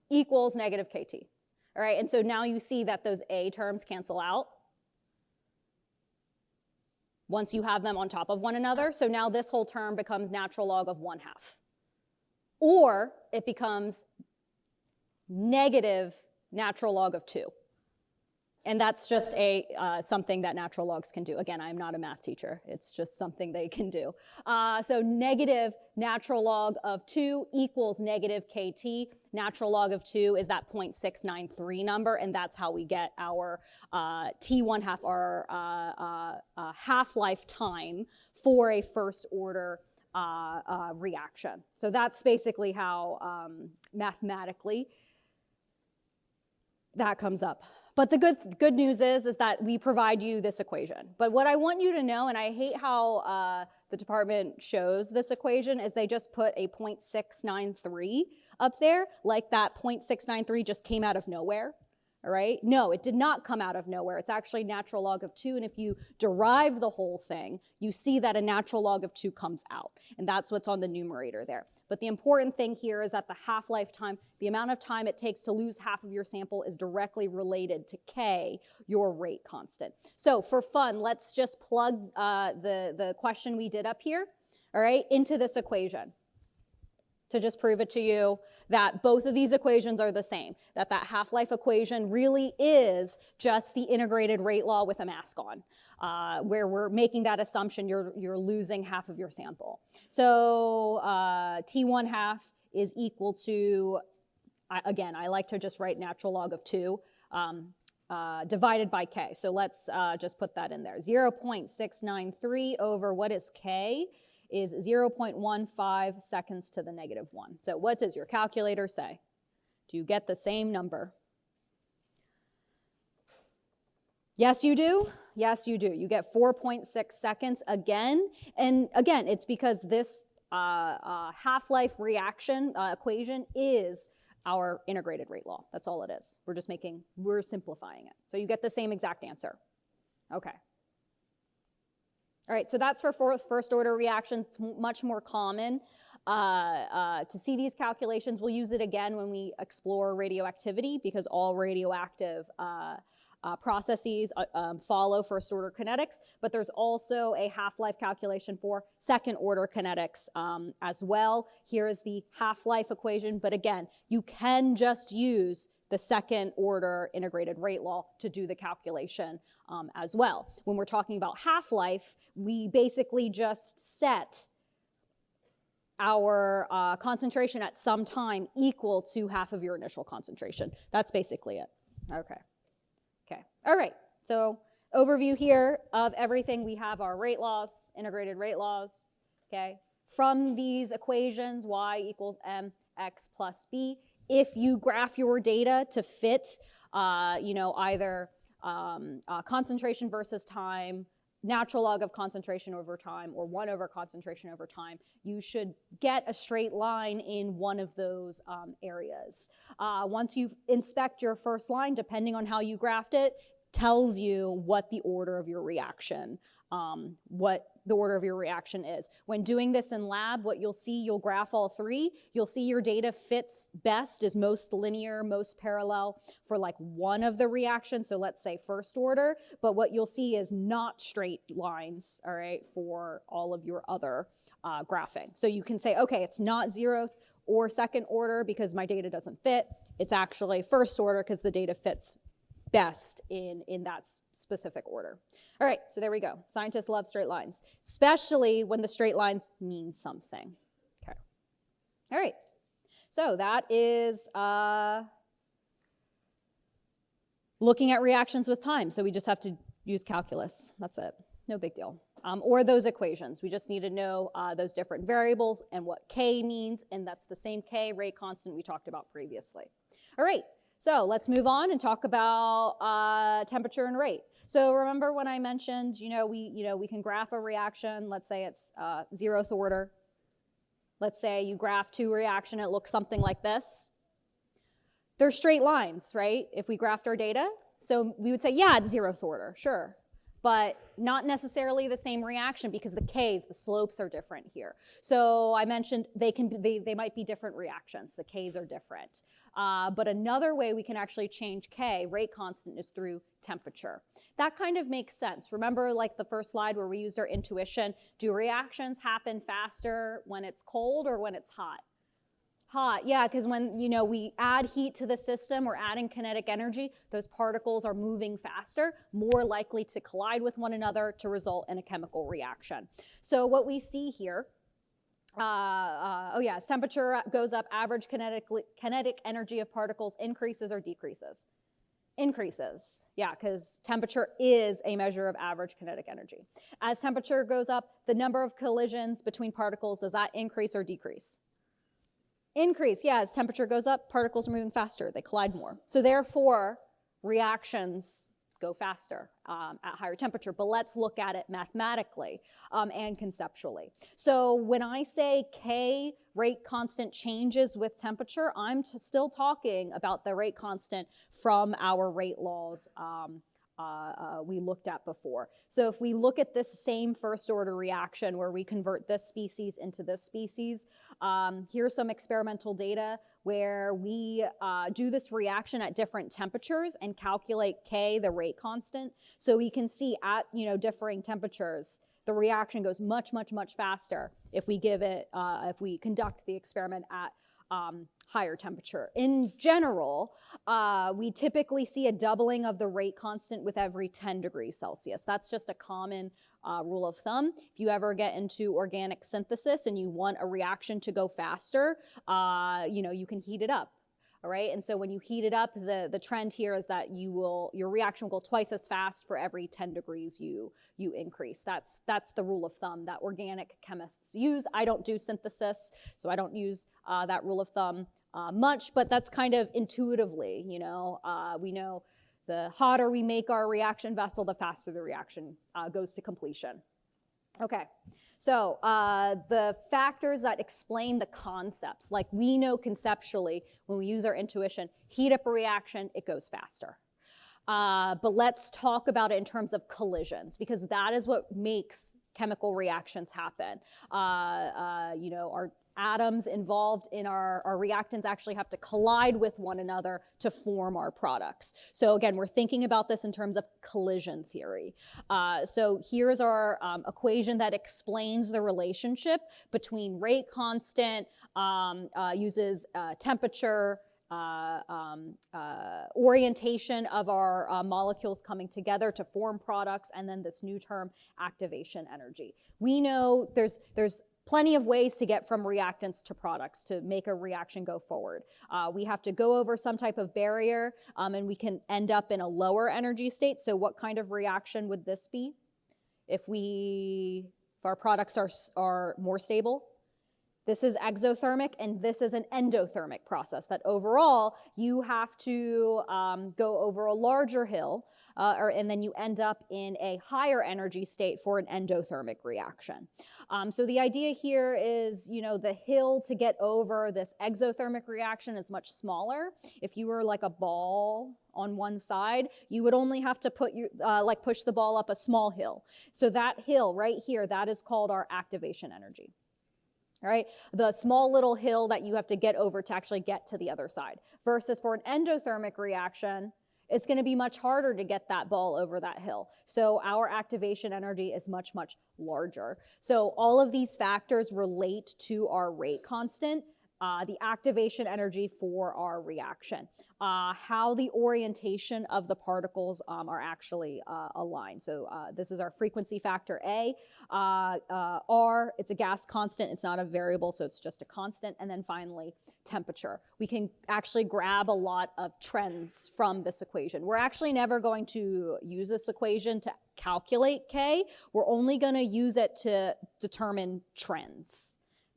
equals negative KT. All right, and so now you see that those A terms cancel out once you have them on top of one another. So now this whole term becomes natural log of 1/2. Or it becomes negative natural log of 2. And that's just something that natural logs can do. Again, I'm not a math teacher. It's just something they can do. So negative natural log of 2 equals negative KT. Natural log of 2 is that 0.693 number, and that's how we get our T1/2, our half-life time for a first order reaction. So that's basically how mathematically that comes up. But the good news is that we provide you this equation. But what I want you to know, and I hate how the department shows this equation, is they just put a 0.693 up there, like that 0.693 just came out of nowhere. All right? No, it did not come out of nowhere. It's actually natural log of 2, and if you derive the whole thing, you see that a natural log of 2 comes out, and that's what's on the numerator there. But the important thing here is that the half-life time, the amount of time it takes to lose half of your sample, is directly related to K, your rate constant. So for fun, let's just plug the question we did up here, all right, into this equation to just prove it to you that both of these equations are the same, that half-life equation really is just the integrated rate law with a mask on, where we're making that assumption you're losing half of your sample. So T1/2 is equal to, again, I like to just write natural log of 2 divided by K. So let's just put that in there. 0.693 over what is K? Is 0.15 seconds to the -1. So what does your calculator say? Do you get the same number? Yes, you do. Yes, you do. You get 4.6 seconds again. And again, it's because this half-life reaction equation is our integrated rate law. That's all it is. We're simplifying it. So you get the same exact answer. Okay. All right, so that's for first order reactions. It's much more common to see these calculations. We'll use it again when we explore radioactivity, because all radioactive processes follow first order kinetics, but there's also a half-life calculation for second order kinetics as well. Here is the half-life equation, but again, you can just use the second order integrated rate law to do the calculation as well. When we're talking about half-life, we basically just set our concentration at some time equal to half of your initial concentration. That's basically it. Okay. Okay. All right. So overview here of everything. We have our rate laws, integrated rate laws. Okay. From these equations, y equals mx plus b. If you graph your data to fit, either concentration versus time, natural log of concentration over time, or 1 over concentration over time, you should get a straight line in one of those areas. Once you inspect your first line, depending on how you graphed it, tells you what the order of your reaction, is. When doing this in lab, what you'll see, you'll graph all 3. You'll see your data fits best, is most linear, most parallel for like one of the reactions. So let's say first order, but what you'll see is not straight lines, all right, for all of your other graphing. So you can say, okay, it's not 0th or second order because my data doesn't fit. It's actually first order because the data fits best in that specific order. All right, so there we go. Scientists love straight lines, especially when the straight lines mean something. Okay. All right, so that is looking at reactions with time. So we just have to use calculus. That's it. No big deal. Or those equations. We just need to know those different variables and what K means, and that's the same K, rate constant, we talked about previously. All right. So let's move on and talk about temperature and rate. So remember when I mentioned, we can graph a reaction. Let's say it's 0th order. Let's say you graph 2 reaction. It looks something like this. They're straight lines, right? If we graphed our data. So we would say, yeah, it's 0th order, sure. but not necessarily the same reaction because the Ks, the slopes are different here. So I mentioned they might be different reactions. The Ks are different. But another way we can actually change K, rate constant, is through temperature. That kind of makes sense. Remember like the first slide where we used our intuition? Do reactions happen faster when it's cold or when it's hot? Hot, yeah, because when we add heat to the system, we're adding kinetic energy, those particles are moving faster, more likely to collide with one another to result in a chemical reaction. So what we see here, as temperature goes up, average kinetic energy of particles increases or decreases? Increases, yeah, because temperature is a measure of average kinetic energy. As temperature goes up, the number of collisions between particles, does that increase or decrease? Increase, yeah, as temperature goes up, particles are moving faster, they collide more. So therefore, reactions go faster at higher temperature, but let's look at it mathematically and conceptually. So when I say K rate constant changes with temperature, I'm still talking about the rate constant from our rate laws we looked at before. So if we look at this same first order reaction where we convert this species into this species, here's some experimental data where we do this reaction at different temperatures and calculate K, the rate constant. So we can see at differing temperatures, the reaction goes much, much, much faster if we if we conduct the experiment at higher temperature. In general, we typically see a doubling of the rate constant with every 10 degrees Celsius. That's just a common rule of thumb. If you ever get into organic synthesis and you want a reaction to go faster, you can heat it up. All right, and so when you heat it up, the trend here is that your reaction will go twice as fast for every 10 degrees you increase. That's the rule of thumb that organic chemists use. I don't do synthesis, so I don't use that rule of thumb much, but that's kind of intuitively, we know the hotter we make our reaction vessel, the faster the reaction goes to completion. Okay. So the factors that explain the concepts, like we know conceptually when we use our intuition, heat up a reaction, it goes faster. But let's talk about it in terms of collisions, because that is what makes chemical reactions happen. Our atoms involved in our reactants actually have to collide with one another to form our products. So again, we're thinking about this in terms of collision theory. So here's our equation that explains the relationship between rate constant, uses temperature, orientation of our molecules coming together to form products, and then this new term, activation energy. We know there's plenty of ways to get from reactants to products to make a reaction go forward. We have to go over some type of barrier, and we can end up in a lower energy state. So what kind of reaction would this be if our products are more stable? This is exothermic, and this is an endothermic process that overall you have to go over a larger hill, and then you end up in a higher energy state for an endothermic reaction. So the idea here is, the hill to get over this exothermic reaction is much smaller. If you were like a ball on one side, you would only have to push the ball up a small hill. So that hill right here, that is called our activation energy. All right, the small little hill that you have to get over to actually get to the other side. Versus for an endothermic reaction, it's going to be much harder to get that ball over that hill. So our activation energy is much, much larger. So all of these factors relate to our rate constant, the activation energy for our reaction, how the orientation of the particles are actually aligned. So this is our frequency factor A. R, it's a gas constant. It's not a variable, so it's just a constant. And then finally, temperature. We can actually grab a lot of trends from this equation. We're actually never going to use this equation to calculate K. We're only going to use it to determine trends.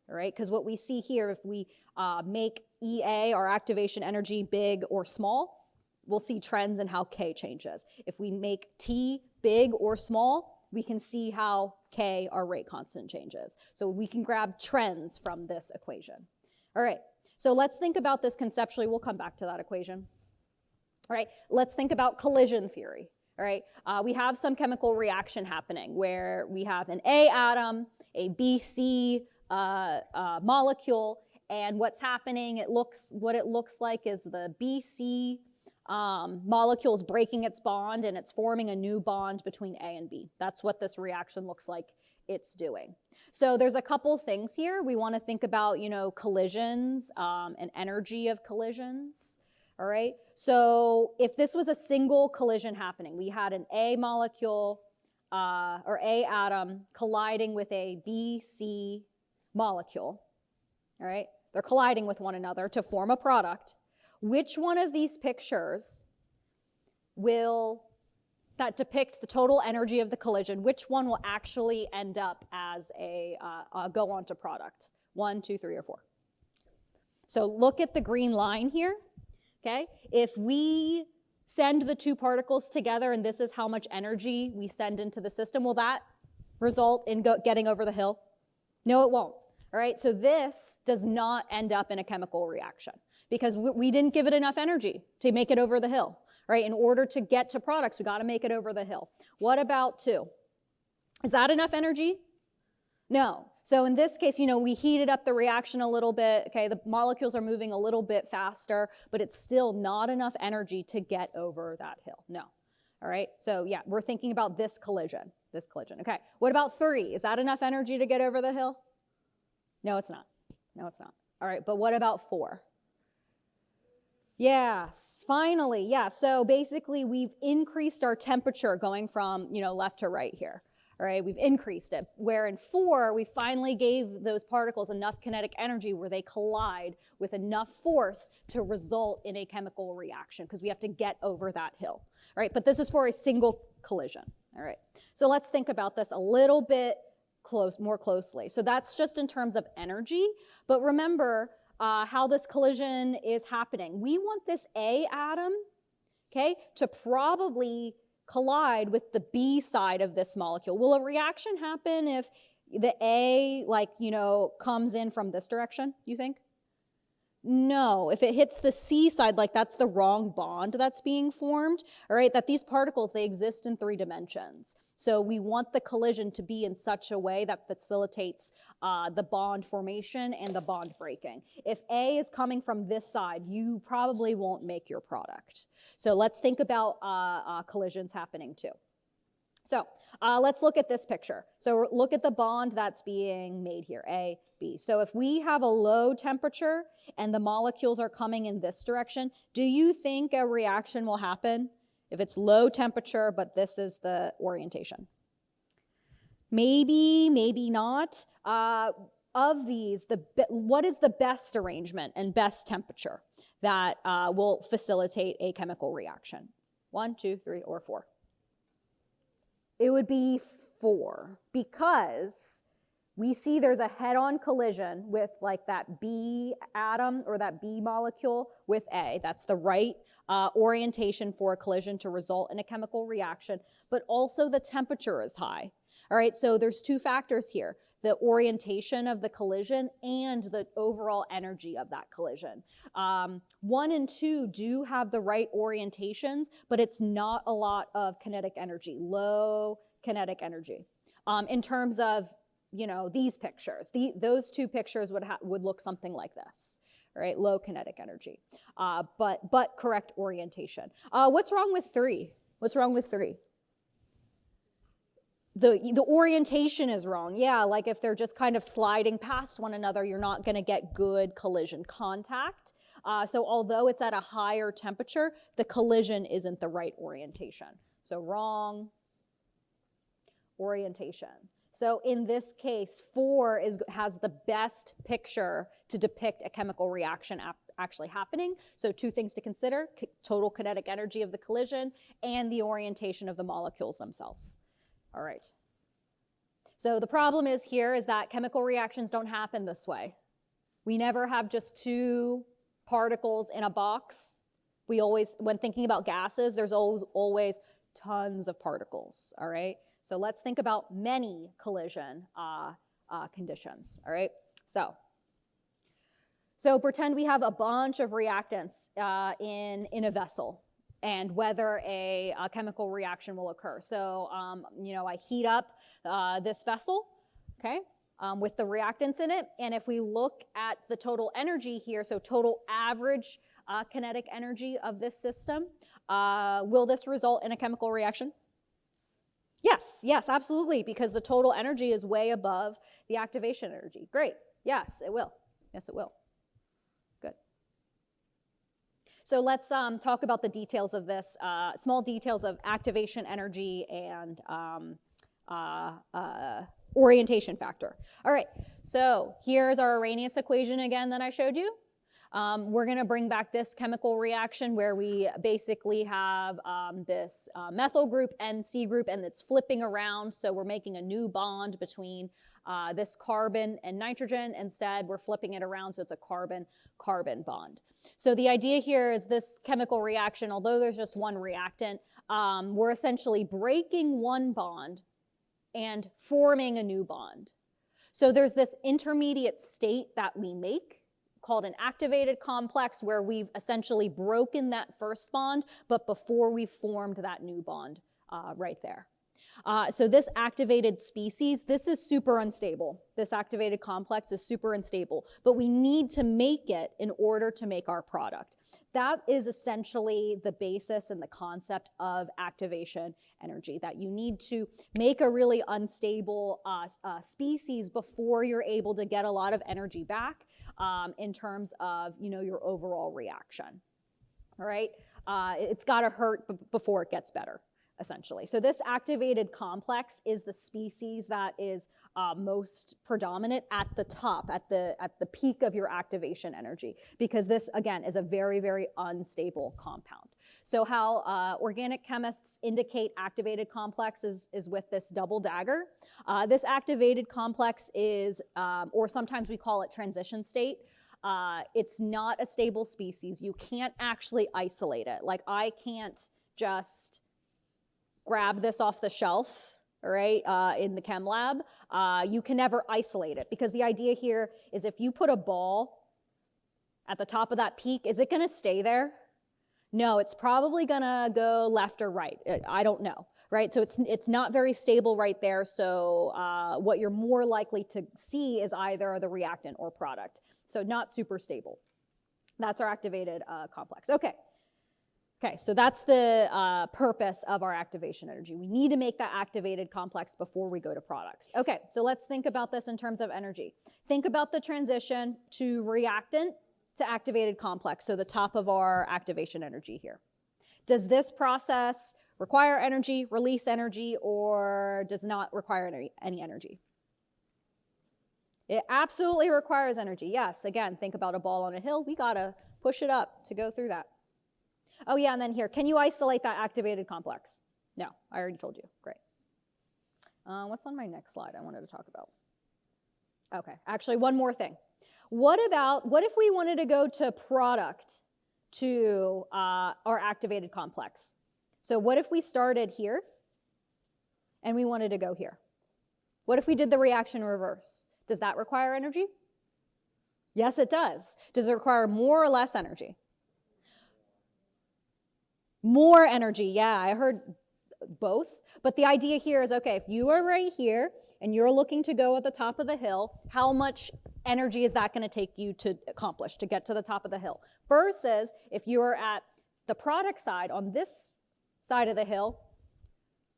All right, because what we see here, if we make EA, our activation energy, big or small, we'll see trends in how K changes. If we make T big or small, we can see how K, our rate constant, changes. So we can grab trends from this equation. All right, so let's think about this conceptually. We'll come back to that equation. All right, let's think about collision theory. all right? We have some chemical reaction happening where we have an A atom, a BC molecule, and what's happening, what it looks like is the BC molecule is breaking its bond and it's forming a new bond between A and B. That's what this reaction looks like it's doing. So there's a couple things here. We want to think about, collisions and energy of collisions. All right. So if this was a single collision happening, we had an A molecule or A atom colliding with a BC molecule. All right. They're colliding with one another to form a product. Which one of these pictures that depict the total energy of the collision, which one will actually end up as a go on to products? 1, 2, 3, or 4. So look at the green line here, okay? If we send the two particles together and this is how much energy we send into the system, will that result in getting over the hill? No, it won't, all right? So this does not end up in a chemical reaction because we didn't give it enough energy to make it over the hill. Right? In order to get to products, we got to make it over the hill. What about 2? Is that enough energy? No. So in this case, we heated up the reaction a little bit. Okay, the molecules are moving a little bit faster, but it's still not enough energy to get over that hill. No. All right. So yeah, we're thinking about this collision. Okay. What about 3? Is that enough energy to get over the hill? No, it's not. No, it's not. All right. But what about 4? Yes, finally, yeah. So basically we've increased our temperature going from, left to right here. All right, we've increased it. Where in 4, we finally gave those particles enough kinetic energy where they collide with enough force to result in a chemical reaction because we have to get over that hill. All right, but this is for a single collision. All right, so let's think about this a little bit more closely. So that's just in terms of energy, but remember, how this collision is happening. We want this A atom, okay, to probably collide with the B side of this molecule. Will a reaction happen if the A, comes in from this direction, you think? No, if it hits the C side, that's the wrong bond that's being formed, all right, that these particles, they exist in 3 dimensions. So we want the collision to be in such a way that facilitates the bond formation and the bond breaking. If A is coming from this side, you probably won't make your product. So let's think about collisions happening too. So let's look at this picture. So look at the bond that's being made here, A, B. So if we have a low temperature and the molecules are coming in this direction, do you think a reaction will happen if it's low temperature, but this is the orientation? Maybe, maybe not. Of these, what is the best arrangement and best temperature that will facilitate a chemical reaction? 1, 2, 3, or 4? It would be 4 because we see there's a head-on collision with that B atom or that B molecule with A. That's the right orientation for a collision to result in a chemical reaction, but also the temperature is high. All right, so there's 2 factors here, the orientation of the collision and the overall energy of that collision. 1 and 2 do have the right orientations, but it's not a lot of kinetic energy, low kinetic energy. In terms of, these pictures, those 2 pictures would look something like this. All right, low kinetic energy, but correct orientation. What's wrong with 3? What's wrong with 3? The orientation is wrong. Yeah, if they're just kind of sliding past one another, you're not going to get good collision contact. So although it's at a higher temperature, the collision isn't the right orientation. So wrong orientation. So in this case, 4 has the best picture to depict a chemical reaction actually happening. So 2 things to consider, total kinetic energy of the collision and the orientation of the molecules themselves. All right. So the problem is that chemical reactions don't happen this way. We never have just 2 particles in a box. When thinking about gases, there's always tons of particles, all right? So let's think about many collision conditions, all right? So pretend we have a bunch of reactants in a vessel, and whether a chemical reaction will occur. So, I heat up this vessel, okay, with the reactants in it. And if we look at the total energy here, so total average kinetic energy of this system, will this result in a chemical reaction? Yes, absolutely, because the total energy is way above the activation energy. Great. Yes, it will. Yes, it will. Good. So let's talk about the details of this, small details of activation energy and orientation factor. All right, so here's our Arrhenius equation again that I showed you. We're going to bring back this chemical reaction where we basically have this methyl group and C group, and it's flipping around. So we're making a new bond between this carbon and nitrogen. Instead, we're flipping it around, so it's a carbon-carbon bond. So the idea here is this chemical reaction, although there's just one reactant, we're essentially breaking one bond and forming a new bond. So there's this intermediate state that we make called an activated complex where we've essentially broken that first bond, but before we formed that new bond right there. So this activated species, this is super unstable. This activated complex is super unstable, but we need to make it in order to make our product. That is essentially the basis and the concept of activation energy, that you need to make a really unstable species before you're able to get a lot of energy back in terms of, your overall reaction. All right? It's got to hurt before it gets better, essentially. So this activated complex is the species that is most predominant at the top, at the peak of your activation energy, because this, again, is a very, very unstable compound. So how organic chemists indicate activated complexes is with this double dagger. This activated complex is, or sometimes we call it transition state. It's not a stable species. You can't actually isolate it. Like, I can't just grab this off the shelf, all right, in the chem lab. You can never isolate it, because the idea here is if you put a ball at the top of that peak, is it going to stay there? No, it's probably going to go left or right. I don't know, right? So it's not very stable right there. So what you're more likely to see is either the reactant or product. So not super stable. That's our activated complex. Okay, so that's the purpose of our activation energy. We need to make that activated complex before we go to products. Okay, so let's think about this in terms of energy. Think about the transition to reactant to activated complex, so the top of our activation energy here. Does this process require energy, release energy, or does not require any energy? It absolutely requires energy, yes. Again, think about a ball on a hill. We gotta push it up to go through that. Oh yeah, and then here, can you isolate that activated complex? No, I already told you, great. What's on my next slide I wanted to talk about? Okay, actually one more thing. What if we wanted to go to product to our activated complex? So what if we started here and we wanted to go here? What if we did the reaction reverse? Does that require energy? Yes, it does. Does it require more or less energy? More energy, yeah, I heard both. But the idea here is, okay, if you are right here and you're looking to go at the top of the hill, how much energy is that going to take you to accomplish, to get to the top of the hill? Versus if you're at the product side, on this side of the hill,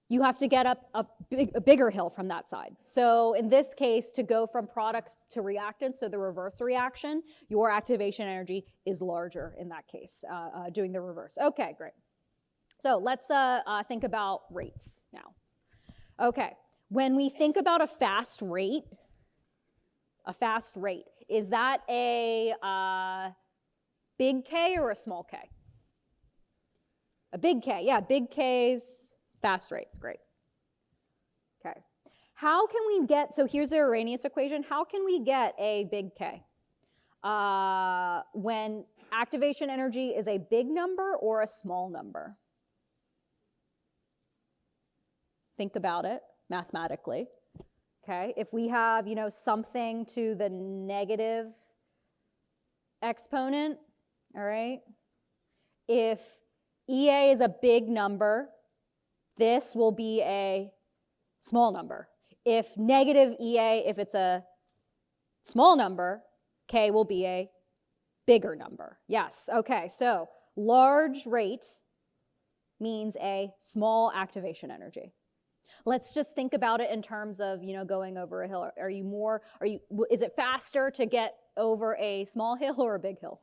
you have to get up a bigger hill from that side. So in this case, to go from products to reactants, so the reverse reaction, your activation energy is larger in that case, doing the reverse. Okay, great. So let's think about rates now. Okay, when we think about a fast rate, is that a big K or a small K? A big K, yeah, big K's, fast rates, great. Okay, how can we get, so here's the Arrhenius equation, how can we get a big K? When activation energy is a big number or a small number? Think about it mathematically. Okay, if we have, something to the negative exponent, all right? If EA is a big number. This will be a small number. If negative EA, if it's a small number, K will be a bigger number. Yes, okay, so large rate means a small activation energy. Let's just think about it in terms of, going over a hill. Is it faster to get over a small hill or a big hill?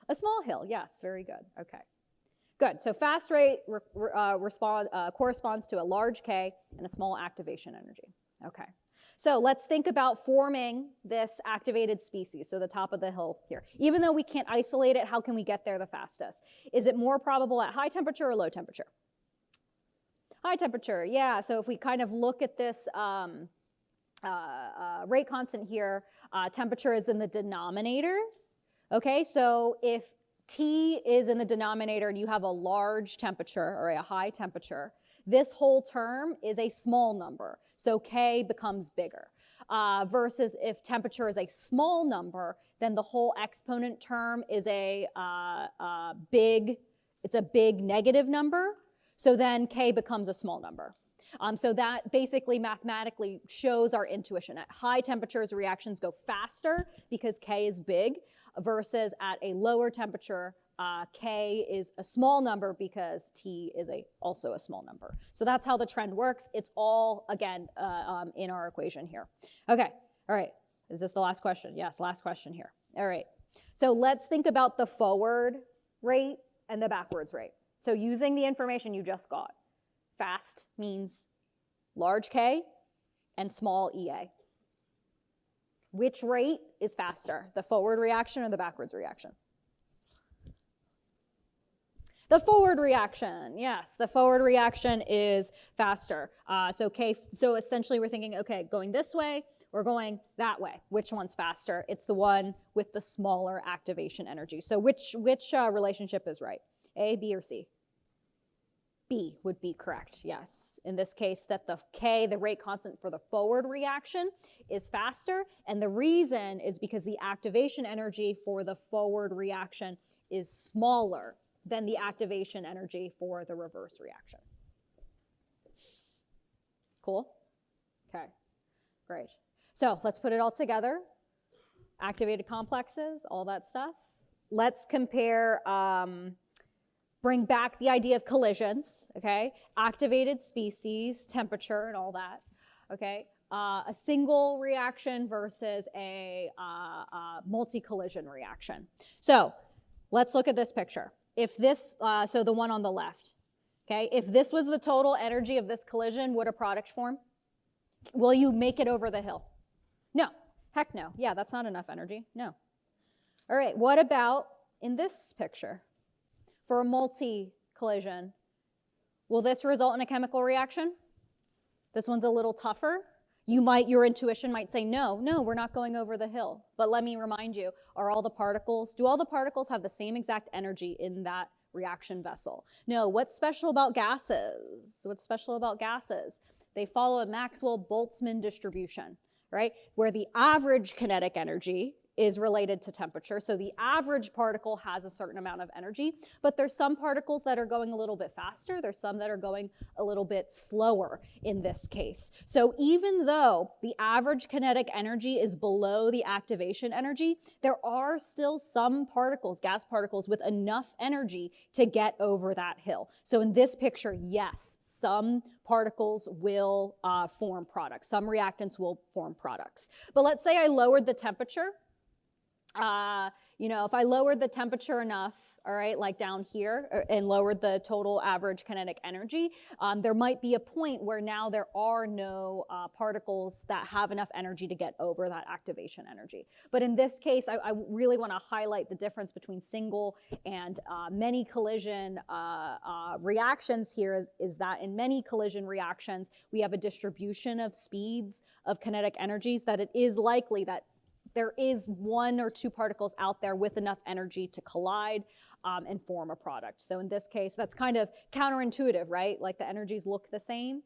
A small hill, yes, very good, okay. Good, so fast rate corresponds to a large K and a small activation energy. Okay, so let's think about forming this activated species, so the top of the hill here. Even though we can't isolate it, how can we get there the fastest? Is it more probable at high temperature or low temperature? High temperature, yeah, so if we kind of look at this rate constant here, temperature is in the denominator. Okay, so if T is in the denominator and you have a large temperature or a high temperature, this whole term is a small number, so K becomes bigger. Versus if temperature is a small number, then the whole exponent term is a big negative number, so then K becomes a small number. So that basically mathematically shows our intuition. At high temperatures, reactions go faster because K is big, versus at a lower temperature, K is a small number because T is also a small number. So that's how the trend works. It's all, again, in our equation here. Okay, all right. Is this the last question? Yes, last question here. All right. So let's think about the forward rate and the backwards rate. So using the information you just got, fast means large K and small EA. Which rate is faster, the forward reaction or the backwards reaction? The forward reaction, yes, the forward reaction is faster. So essentially we're thinking, okay, going this way or going that way. Which one's faster? It's the one with the smaller activation energy. So which relationship is right? A, B, or C? B would be correct, yes. In this case, that the K, the rate constant for the forward reaction, is faster. And the reason is because the activation energy for the forward reaction is smaller than the activation energy for the reverse reaction. Cool? Okay, great. So let's put it all together. Activated complexes, all that stuff. Let's compare, bring back the idea of collisions, okay? Activated species, temperature, and all that, okay? A single reaction versus a multi-collision reaction. So let's look at this picture. If this, so the one on the left, okay? If this was the total energy of this collision, would a product form? Will you make it over the hill? No, heck no. Yeah, that's not enough energy, no. All right, what about in this picture? For a multi-collision, will this result in a chemical reaction? This one's a little tougher. Your intuition might say, no, we're not going over the hill. But let me remind you, do all the particles have the same exact energy in that reaction vessel? No, what's special about gases? They follow a Maxwell-Boltzmann distribution, right? Where the average kinetic energy is related to temperature. So the average particle has a certain amount of energy, but there's some particles that are going a little bit faster. There's some that are going a little bit slower in this case. So even though the average kinetic energy is below the activation energy, there are still some particles, gas particles, with enough energy to get over that hill. So in this picture, yes, some particles will form products. Some reactants will form products. But let's say I lowered the temperature. If I lowered the temperature enough, all right, like down here, and lowered the total average kinetic energy, there might be a point where now there are no particles that have enough energy to get over that activation energy. But in this case, I really want to highlight the difference between single and many collision reactions here is that in many collision reactions, we have a distribution of speeds of kinetic energies that it is likely that there is one or two particles out there with enough energy to collide and form a product. So in this case, that's kind of counterintuitive, right? Like the energies look the same,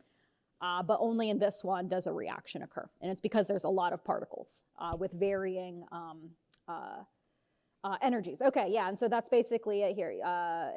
but only in this one does a reaction occur. And it's because there's a lot of particles with varying Energies. Okay, yeah, and so that's basically it here.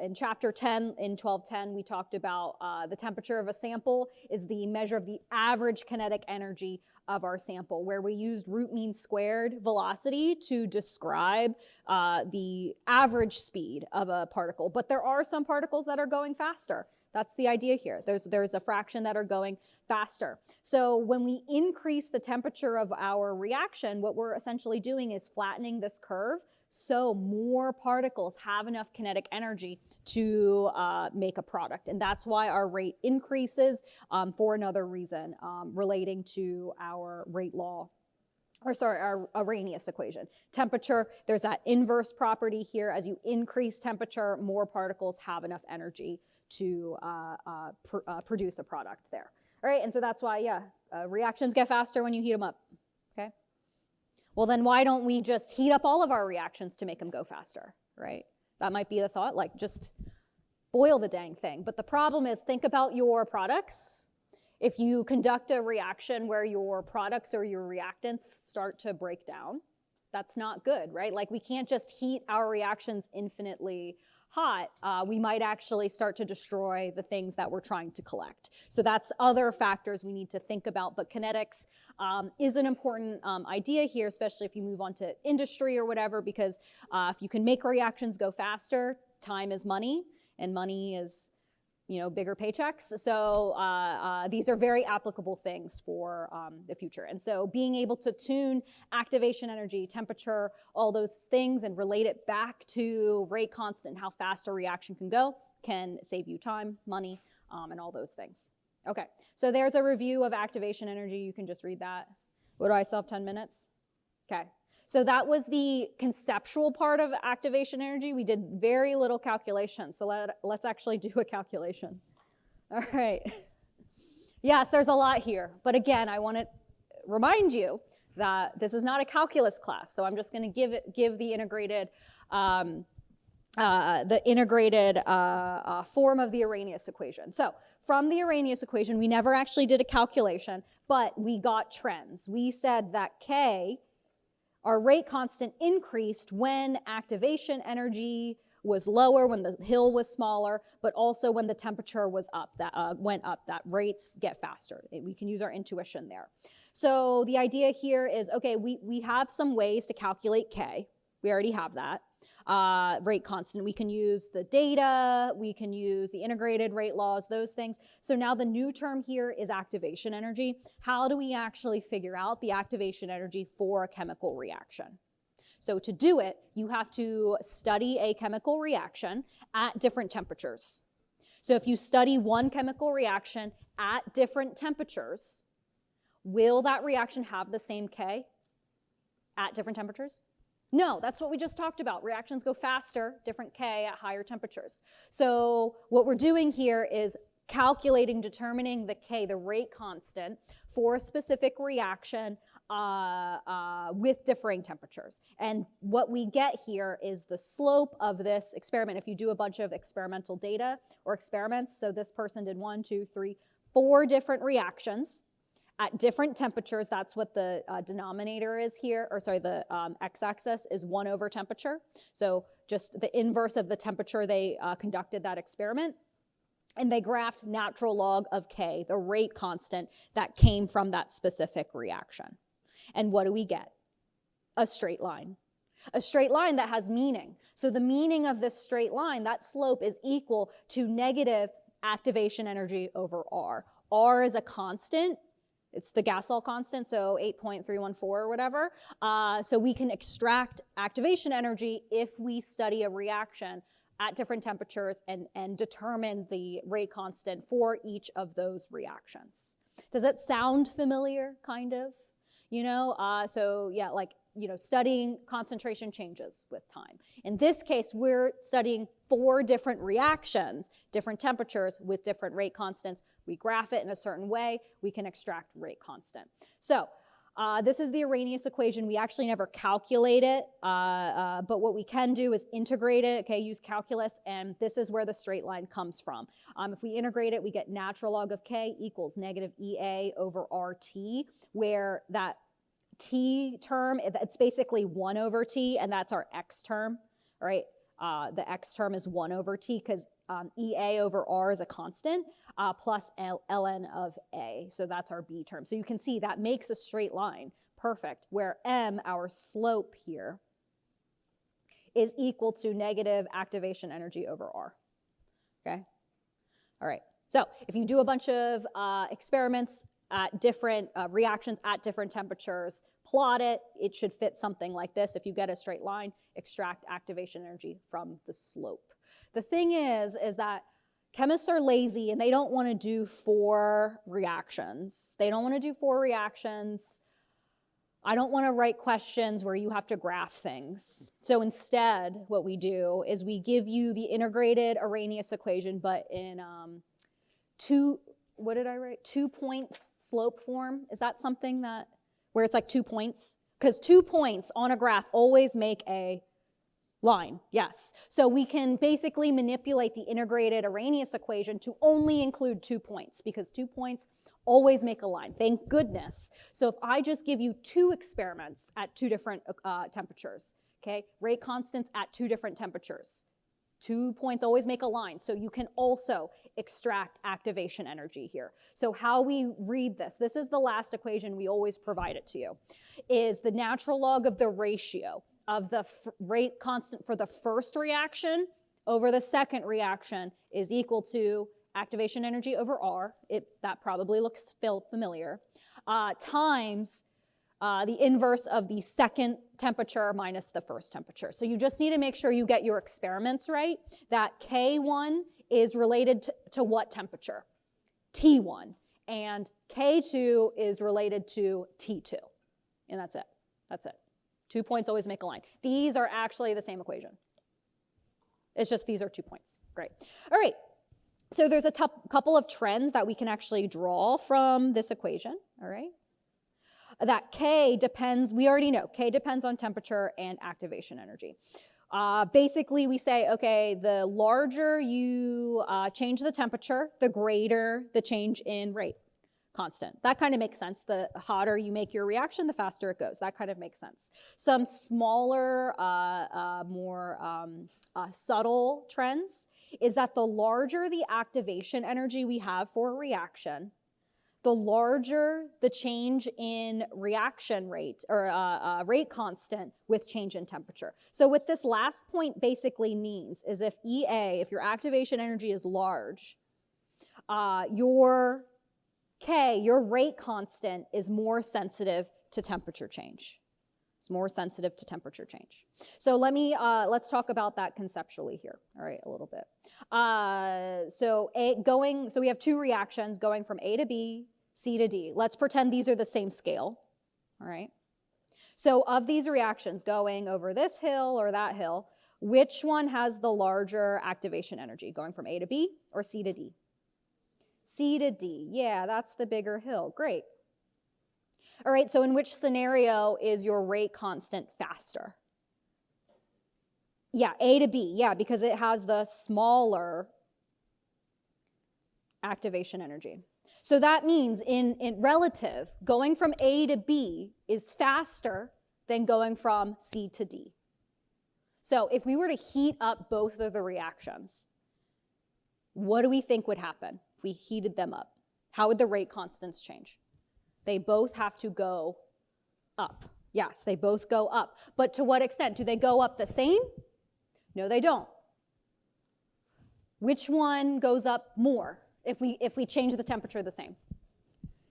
In chapter 10, in 1210, we talked about the temperature of a sample is the measure of the average kinetic energy of our sample, where we used root mean squared velocity to describe the average speed of a particle. But there are some particles that are going faster. That's the idea here. There's a fraction that are going faster. So when we increase the temperature of our reaction, what we're essentially doing is flattening this curve so more particles have enough kinetic energy to make a product. And that's why our rate increases for another reason relating to our rate law, or sorry, our Arrhenius equation. Temperature, there's that inverse property here. As you increase temperature, more particles have enough energy to produce a product there. All right, and so that's why, yeah, reactions get faster when you heat them up, okay? Well, then why don't we just heat up all of our reactions to make them go faster, right? That might be the thought, like just boil the dang thing. But the problem is, think about your products. If you conduct a reaction where your products or your reactants start to break down, that's not good, right? Like we can't just heat our reactions infinitely hot. We might actually start to destroy the things that we're trying to collect. So that's other factors we need to think about. But kinetics is an important idea here, especially if you move on to industry or whatever, because if you can make reactions go faster, time is money, and money is, you know, bigger paychecks. So these are very applicable things for the future. And so being able to tune activation energy, temperature, all those things, and relate it back to rate constant, how fast a reaction can go, can save you time, money, and all those things. Okay, so there's a review of activation energy. You can just read that. What do I still have 10 minutes? Okay. So that was the conceptual part of activation energy. We did very little calculation. So let's actually do a calculation. All right. Yes, there's a lot here. But again, I want to remind you that this is not a calculus class. So I'm just going to give the integrated form of the Arrhenius equation. So from the Arrhenius equation, we never actually did a calculation, but we got trends. We said that K, our rate constant, increased when activation energy was lower, when the hill was smaller, but also when the temperature was up, that went up, that rates get faster. We can use our intuition there. So the idea here is, okay, we have some ways to calculate K. We already have that. Rate constant. We can use the data, we can use the integrated rate laws, those things. So now the new term here is activation energy. How do we actually figure out the activation energy for a chemical reaction? So to do it, you have to study a chemical reaction at different temperatures. So if you study one chemical reaction at different temperatures, will that reaction have the same K at different temperatures? No, that's what we just talked about. Reactions go faster, different K at higher temperatures. So what we're doing here is calculating, determining the K, the rate constant, for a specific reaction with differing temperatures. And what we get here is the slope of this experiment. If you do a bunch of experimental data or experiments, so this person did 1, 2, 3, 4 different reactions at different temperatures. That's what the denominator is here, or sorry, the x-axis is 1 over temperature. So just the inverse of the temperature they conducted that experiment. And they graphed natural log of K, the rate constant that came from that specific reaction. And what do we get? A straight line. A straight line that has meaning. So the meaning of this straight line, that slope, is equal to negative activation energy over R. R is a constant. It's the Gasol constant, so 8.314 or whatever. So we can extract activation energy if we study a reaction at different temperatures and determine the rate constant for each of those reactions. Does it sound familiar, kind of? You know, so yeah, like, you know, studying concentration changes with time. In this case, we're studying 4 different reactions, different temperatures with different rate constants. We graph it in a certain way, we can extract rate constant. So this is the Arrhenius equation. We actually never calculate it, but what we can do is integrate it, okay, use calculus, and this is where the straight line comes from. If we integrate it, we get natural log of K equals negative EA over RT, where that T term, it's basically 1 over T, and that's our X term, right? The X term is 1 over T because EA over R is a constant, plus ln of A. So that's our B term. So you can see that makes a straight line. Perfect. Where M, our slope here, is equal to negative activation energy over R. Okay? All right. So if you do a bunch of experiments at different reactions at different temperatures, plot it, it should fit something like this. If you get a straight line, extract activation energy from the slope. The thing is that chemists are lazy and they don't want to do 4 reactions. They don't want to do 4 reactions. I don't want to write questions where you have to graph things. So instead, what we do is we give you the integrated Arrhenius equation, but in 2 points slope form. Is that something that, where it's like 2 points? Because 2 points on a graph always make a line, yes. So we can basically manipulate the integrated Arrhenius equation to only include 2 points, because 2 points always make a line, thank goodness. So if I just give you 2 experiments at 2 different temperatures, okay, rate constants at 2 different temperatures, 2 points always make a line, so you can also extract activation energy here. So how we read this is the last equation, we always provide it to you, is the natural log of the ratio of the rate constant for the first reaction over the second reaction is equal to activation energy over R, that probably looks familiar, times the inverse of the second temperature minus the first temperature. So you just need to make sure you get your experiments right, that K1 is related to what temperature? T1. And K2 is related to T2. And that's it. That's it. 2 points always make a line. These are actually the same equation. It's just these are 2 points. Great. All right. So there's a couple of trends that we can actually draw from this equation. All right. That K depends, we already know, K depends on temperature and activation energy. Basically, we say, okay, the larger you change the temperature, the greater the change in rate constant. That kind of makes sense. The hotter you make your reaction, the faster it goes. That kind of makes sense. Some smaller, more subtle trends is that the larger the activation energy we have for a reaction, the larger the change in reaction rate or rate constant with change in temperature. So what this last point basically means is if EA, if your activation energy is large, your K, your rate constant, is more sensitive to temperature change. It's more sensitive to temperature change. So let's talk about that conceptually here, all right, a little bit. So we have 2 reactions going from A to B, C to D. Let's pretend these are the same scale, all right? So of these reactions going over this hill or that hill, which one has the larger activation energy, going from A to B or C to D? C to D, yeah, that's the bigger hill, great. All right, so in which scenario is your rate constant faster? Yeah, A to B, yeah, because it has the smaller activation energy. So that means in relative, going from A to B is faster than going from C to D. So if we were to heat up both of the reactions, what do we think would happen if we heated them up? How would the rate constants change? They both have to go up. Yes, they both go up. But to what extent? Do they go up the same? No, they don't. Which one goes up more if we change the temperature the same?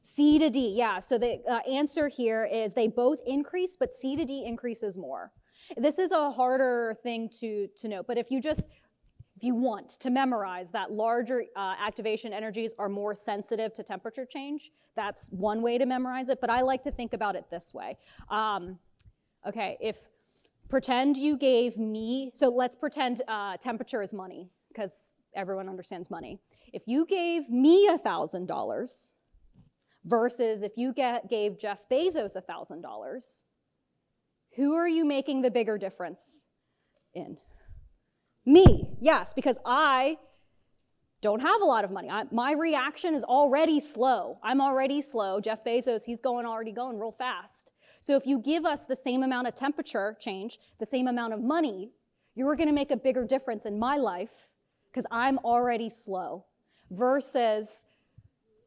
C to D, yeah. So the answer here is they both increase, but C to D increases more. This is a harder thing to note, but if you want to memorize that larger activation energies are more sensitive to temperature change, that's one way to memorize it, but I like to think about it this way. Okay, pretend you gave me, so let's pretend temperature is money, because everyone understands money. If you gave me $1,000 versus if you gave Jeff Bezos $1,000, who are you making the bigger difference in? Me, yes, because I don't have a lot of money. My reaction is already slow. I'm already slow. Jeff Bezos, he's already going real fast. So if you give us the same amount of temperature change, the same amount of money, you're going to make a bigger difference in my life because I'm already slow, versus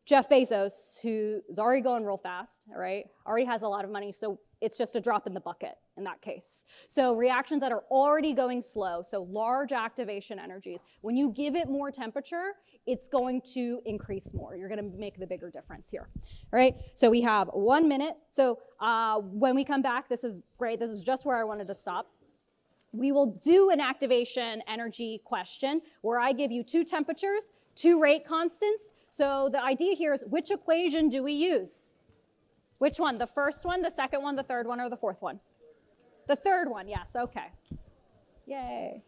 Jeff Bezos, who is already going real fast, all right, already has a lot of money, so it's just a drop in the bucket in that case. So reactions that are already going slow, so large activation energies, when you give it more temperature, it's going to increase more. You're going to make the bigger difference here. All right, so we have 1 minute. So when we come back, this is great. This is just where I wanted to stop. We will do an activation energy question where I give you 2 temperatures, 2 rate constants. So the idea here is, which equation do we use? Which one? The first one, the second one, the third one, or the fourth one? The third one, yes, okay. Yay.